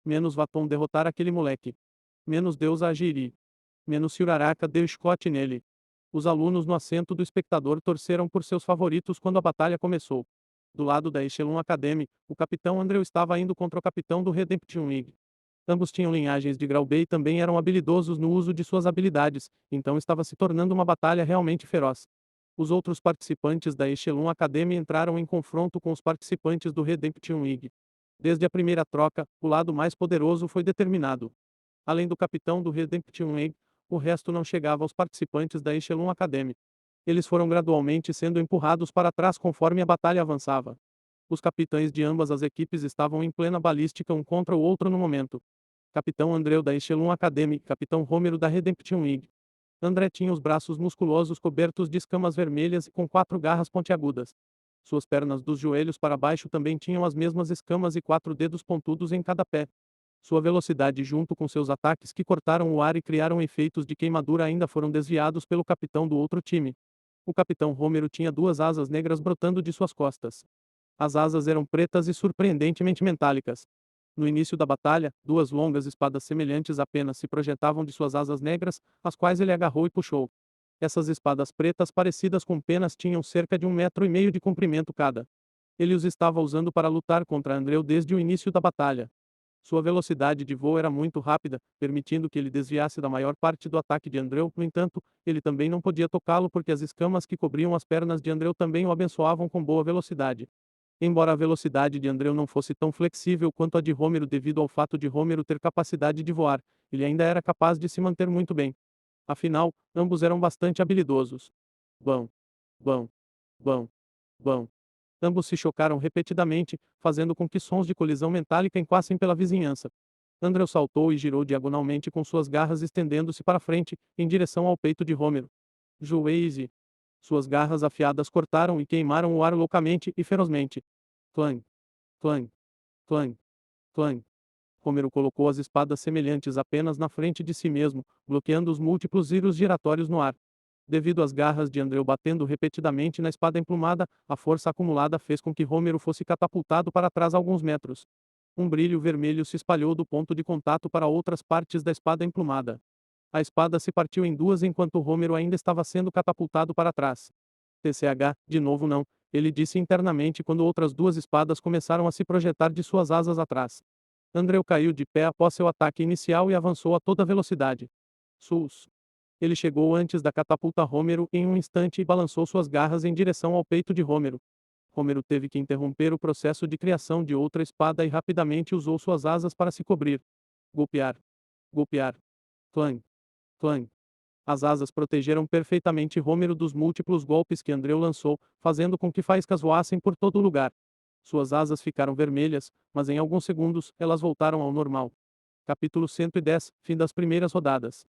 Menos Vaton derrotar aquele moleque. Menos Deus agiri. Menos Shuraraka deu Scott nele. Os alunos no assento do espectador torceram por seus favoritos quando a batalha começou. Do lado da Echelon Academy, o capitão Andrew estava indo contra o capitão do Redemption League. Ambos tinham linhagens de Grau B e também eram habilidosos no uso de suas habilidades, então estava se tornando uma batalha realmente feroz. Os outros participantes da Echelon Academy entraram em confronto com os participantes do Redemption League. Desde a primeira troca, o lado mais poderoso foi determinado. Além do capitão do Redemption League, o resto não chegava aos participantes da Echelon Academy. Eles foram gradualmente sendo empurrados para trás conforme a batalha avançava. Os capitães de ambas as equipes estavam em plena balística um contra o outro no momento. Capitão Andreu da Echelon Academy, Capitão Romero da Redemption League. André tinha os braços musculosos cobertos de escamas vermelhas e com 4 garras pontiagudas. Suas pernas dos joelhos para baixo também tinham as mesmas escamas e 4 dedos pontudos em cada pé. Sua velocidade junto com seus ataques que cortaram o ar e criaram efeitos de queimadura ainda foram desviados pelo capitão do outro time. O capitão Romero tinha 2 asas negras brotando de suas costas. As asas eram pretas e surpreendentemente metálicas. No início da batalha, 2 longas espadas semelhantes apenas se projetavam de suas asas negras, as quais ele agarrou e puxou. Essas espadas pretas parecidas com penas tinham cerca de 1,5 metros de comprimento cada. Ele os estava usando para lutar contra Andreu desde o início da batalha. Sua velocidade de voo era muito rápida, permitindo que ele desviasse da maior parte do ataque de Andreu. No entanto, ele também não podia tocá-lo porque as escamas que cobriam as pernas de Andreu também o abençoavam com boa velocidade. Embora a velocidade de Andreu não fosse tão flexível quanto a de Romero devido ao fato de Romero ter capacidade de voar, ele ainda era capaz de se manter muito bem. Afinal, ambos eram bastante habilidosos. Bam, bam, bam, bam. Ambos se chocaram repetidamente, fazendo com que sons de colisão metálica ecoassem pela vizinhança. Andrew saltou e girou diagonalmente com suas garras estendendo-se para frente, em direção ao peito de Romero. Juíze. Suas garras afiadas cortaram e queimaram o ar loucamente e ferozmente. Clang, clang, clang, clang. Romero colocou as espadas semelhantes apenas na frente de si mesmo, bloqueando os múltiplos giros giratórios no ar. Devido às garras de Andreu batendo repetidamente na espada emplumada, a força acumulada fez com que Romero fosse catapultado para trás alguns metros. Um brilho vermelho se espalhou do ponto de contato para outras partes da espada emplumada. A espada se partiu em duas enquanto Romero ainda estava sendo catapultado para trás. TCH, de novo não, ele disse internamente quando outras 2 espadas começaram a se projetar de suas asas atrás. Andreu caiu de pé após seu ataque inicial e avançou a toda velocidade. Sus. Ele chegou antes da catapulta Homero em um instante e balançou suas garras em direção ao peito de Homero. Homero teve que interromper o processo de criação de outra espada e rapidamente usou suas asas para se cobrir. Golpear. Golpear. Clang. Clang. As asas protegeram perfeitamente Homero dos múltiplos golpes que Andreu lançou, fazendo com que faíscas voassem por todo o lugar. Suas asas ficaram vermelhas, mas em alguns segundos, elas voltaram ao normal. Capítulo 110, Fim das primeiras rodadas.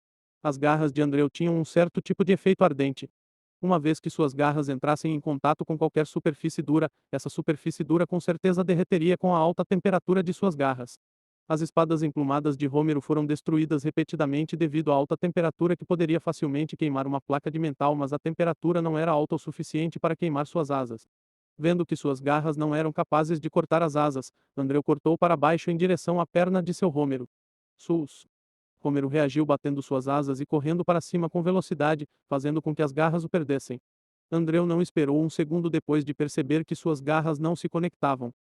As garras de Andreu tinham um certo tipo de efeito ardente. Uma vez que suas garras entrassem em contato com qualquer superfície dura, essa superfície dura com certeza derreteria com a alta temperatura de suas garras. As espadas emplumadas de Homero foram destruídas repetidamente devido à alta temperatura que poderia facilmente queimar uma placa de metal, mas a temperatura não era alta o suficiente para queimar suas asas. Vendo que suas garras não eram capazes de cortar as asas, Andreu cortou para baixo em direção à perna de seu Homero. Sus! Homero reagiu batendo suas asas e correndo para cima com velocidade, fazendo com que as garras o perdessem. Andreu não esperou um segundo depois de perceber que suas garras não se conectavam.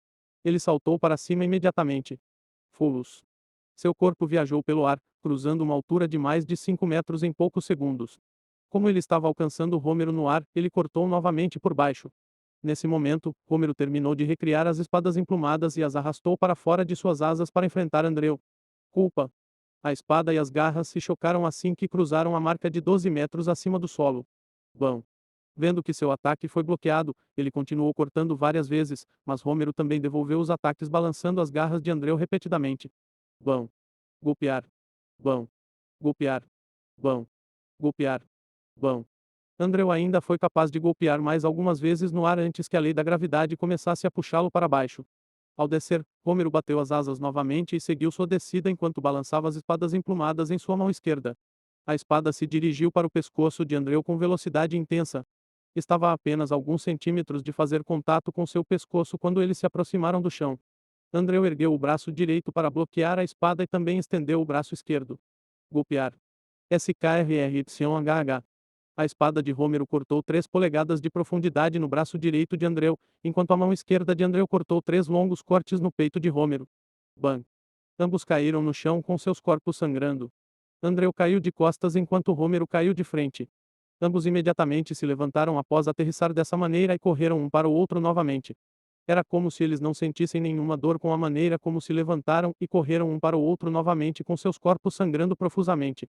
Ele saltou para cima imediatamente. Fulos. Seu corpo viajou pelo ar, cruzando uma altura de mais de 5 metros em poucos segundos. Como ele estava alcançando Homero no ar, ele cortou novamente por baixo. Nesse momento, Homero terminou de recriar as espadas emplumadas e as arrastou para fora de suas asas para enfrentar Andreu. Culpa. A espada e as garras se chocaram assim que cruzaram a marca de 12 metros acima do solo. Bam. Vendo que seu ataque foi bloqueado, ele continuou cortando várias vezes, mas Homero também devolveu os ataques balançando as garras de Andreu repetidamente. Bam. Golpear. Bam. Golpear. Bam. Golpear. Bam. Andreu ainda foi capaz de golpear mais algumas vezes no ar antes que a lei da gravidade começasse a puxá-lo para baixo. Ao descer, Homero bateu as asas novamente e seguiu sua descida enquanto balançava as espadas emplumadas em sua mão esquerda. A espada se dirigiu para o pescoço de Andreu com velocidade intensa. Estava a apenas alguns centímetros de fazer contato com seu pescoço quando eles se aproximaram do chão. Andreu ergueu o braço direito para bloquear a espada e também estendeu o braço esquerdo. Golpear. SKRRYHH. A espada de Homero cortou 3 polegadas de profundidade no braço direito de Andreu, enquanto a mão esquerda de Andreu cortou 3 longos cortes no peito de Homero. Bam! Ambos caíram no chão com seus corpos sangrando. Andreu caiu de costas enquanto Homero caiu de frente. Ambos imediatamente se levantaram após aterrissar dessa maneira e correram um para o outro novamente. Era como se eles não sentissem nenhuma dor com a maneira como se levantaram e correram um para o outro novamente com seus corpos sangrando profusamente.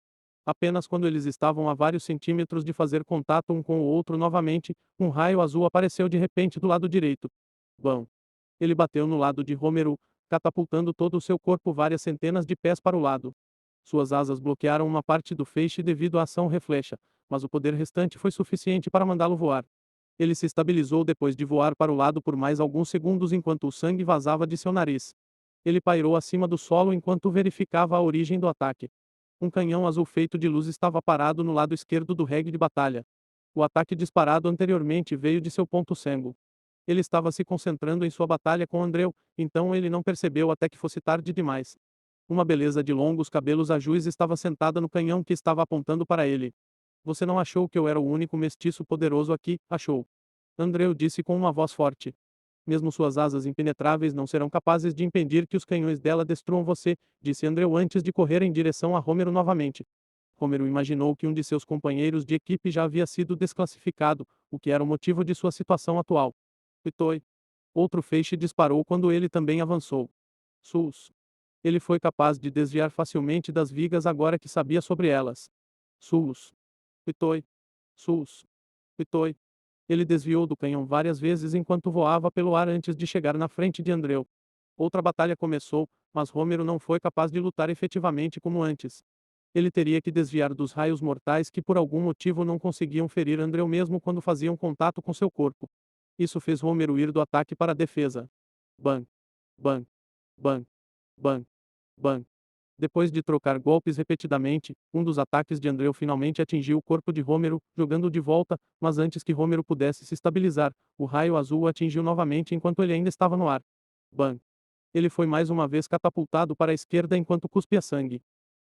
Apenas quando eles estavam a vários centímetros de fazer contato um com o outro novamente, um raio azul apareceu de repente do lado direito. Bam! Ele bateu no lado de Homero, catapultando todo o seu corpo várias centenas de pés para o lado. Suas asas bloquearam uma parte do feixe devido à ação reflexa, mas o poder restante foi suficiente para mandá-lo voar. Ele se estabilizou depois de voar para o lado por mais alguns segundos enquanto o sangue vazava de seu nariz. Ele pairou acima do solo enquanto verificava a origem do ataque. Um canhão azul feito de luz estava parado no lado esquerdo do regue de batalha. O ataque disparado anteriormente veio de seu ponto cego. Ele estava se concentrando em sua batalha com Andreu, então ele não percebeu até que fosse tarde demais. Uma beleza de longos cabelos azuis estava sentada no canhão que estava apontando para ele. Você não achou que eu era o único mestiço poderoso aqui, achou? Andreu disse com uma voz forte. Mesmo suas asas impenetráveis não serão capazes de impedir que os canhões dela destruam você, disse Andreu antes de correr em direção a Homero novamente. Homero imaginou que um de seus companheiros de equipe já havia sido desclassificado, o que era o motivo de sua situação atual. Pitoi. Outro feixe disparou quando ele também avançou. Sus. Ele foi capaz de desviar facilmente das vigas agora que sabia sobre elas. Sus. Pitoi. Sus. Pitoi. Ele desviou do canhão várias vezes enquanto voava pelo ar antes de chegar na frente de Andreu. Outra batalha começou, mas Homero não foi capaz de lutar efetivamente como antes. Ele teria que desviar dos raios mortais que por algum motivo não conseguiam ferir Andreu mesmo quando faziam contato com seu corpo. Isso fez Homero ir do ataque para a defesa. Bam! Bam! Bam! Bam! Bam! Depois de trocar golpes repetidamente, um dos ataques de Andreu finalmente atingiu o corpo de Homero, jogando-o de volta, mas antes que Homero pudesse se estabilizar, o raio azul o atingiu novamente enquanto ele ainda estava no ar. Bam! Ele foi mais uma vez catapultado para a esquerda enquanto cuspia sangue.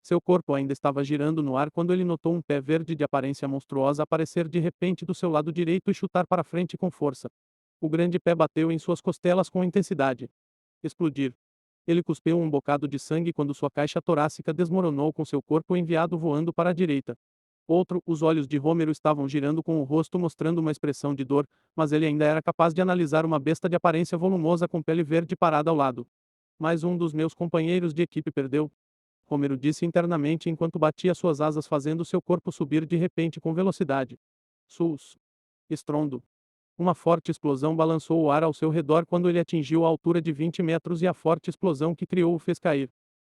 Seu corpo ainda estava girando no ar quando ele notou um pé verde de aparência monstruosa aparecer de repente do seu lado direito e chutar para frente com força. O grande pé bateu em suas costelas com intensidade. Explodir. Ele cuspiu um bocado de sangue quando sua caixa torácica desmoronou com seu corpo enviado voando para a direita. Outro, os olhos de Homero estavam girando com o rosto mostrando uma expressão de dor, mas ele ainda era capaz de analisar uma besta de aparência volumosa com pele verde parada ao lado. Mais um dos meus companheiros de equipe perdeu. Homero disse internamente enquanto batia suas asas fazendo seu corpo subir de repente com velocidade. Sus. Estrondo. Uma forte explosão balançou o ar ao seu redor quando ele atingiu a altura de 20 metros e a forte explosão que criou o fez cair.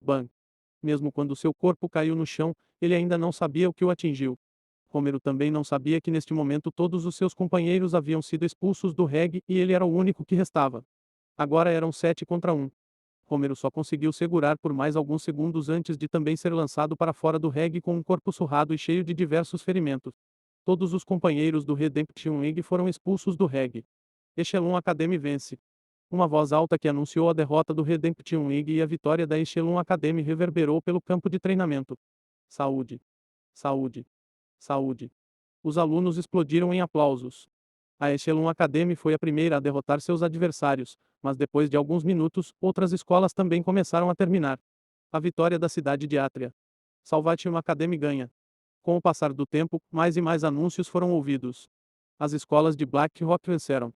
Bang! Mesmo quando seu corpo caiu no chão, ele ainda não sabia o que o atingiu. Homero também não sabia que neste momento todos os seus companheiros haviam sido expulsos do reggae e ele era o único que restava. Agora eram 7 contra 1. Homero só conseguiu segurar por mais alguns segundos antes de também ser lançado para fora do reggae com um corpo surrado e cheio de diversos ferimentos. Todos os companheiros do Redemption League foram expulsos do reggae. Echelon Academy vence. Uma voz alta que anunciou a derrota do Redemption League e a vitória da Echelon Academy reverberou pelo campo de treinamento. Saúde. Saúde. Saúde. Os alunos explodiram em aplausos. A Echelon Academy foi a primeira a derrotar seus adversários, mas depois de alguns minutos, outras escolas também começaram a terminar. A vitória da cidade de Atria. Salvation Academy ganha. Com o passar do tempo, mais e mais anúncios foram ouvidos. As escolas de Black Rock venceram.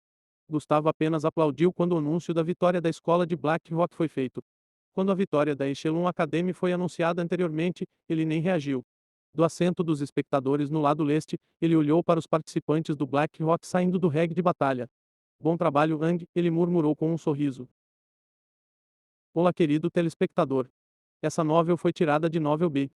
Gustavo apenas aplaudiu quando o anúncio da vitória da escola de Black Rock foi feito. Quando a vitória da Echelon Academy foi anunciada anteriormente, ele nem reagiu. Do assento dos espectadores no lado leste, ele olhou para os participantes do Black Rock saindo do reggae de batalha. Bom trabalho, Ang, ele murmurou com um sorriso. Olá, querido telespectador. Essa novel foi tirada de Novel B.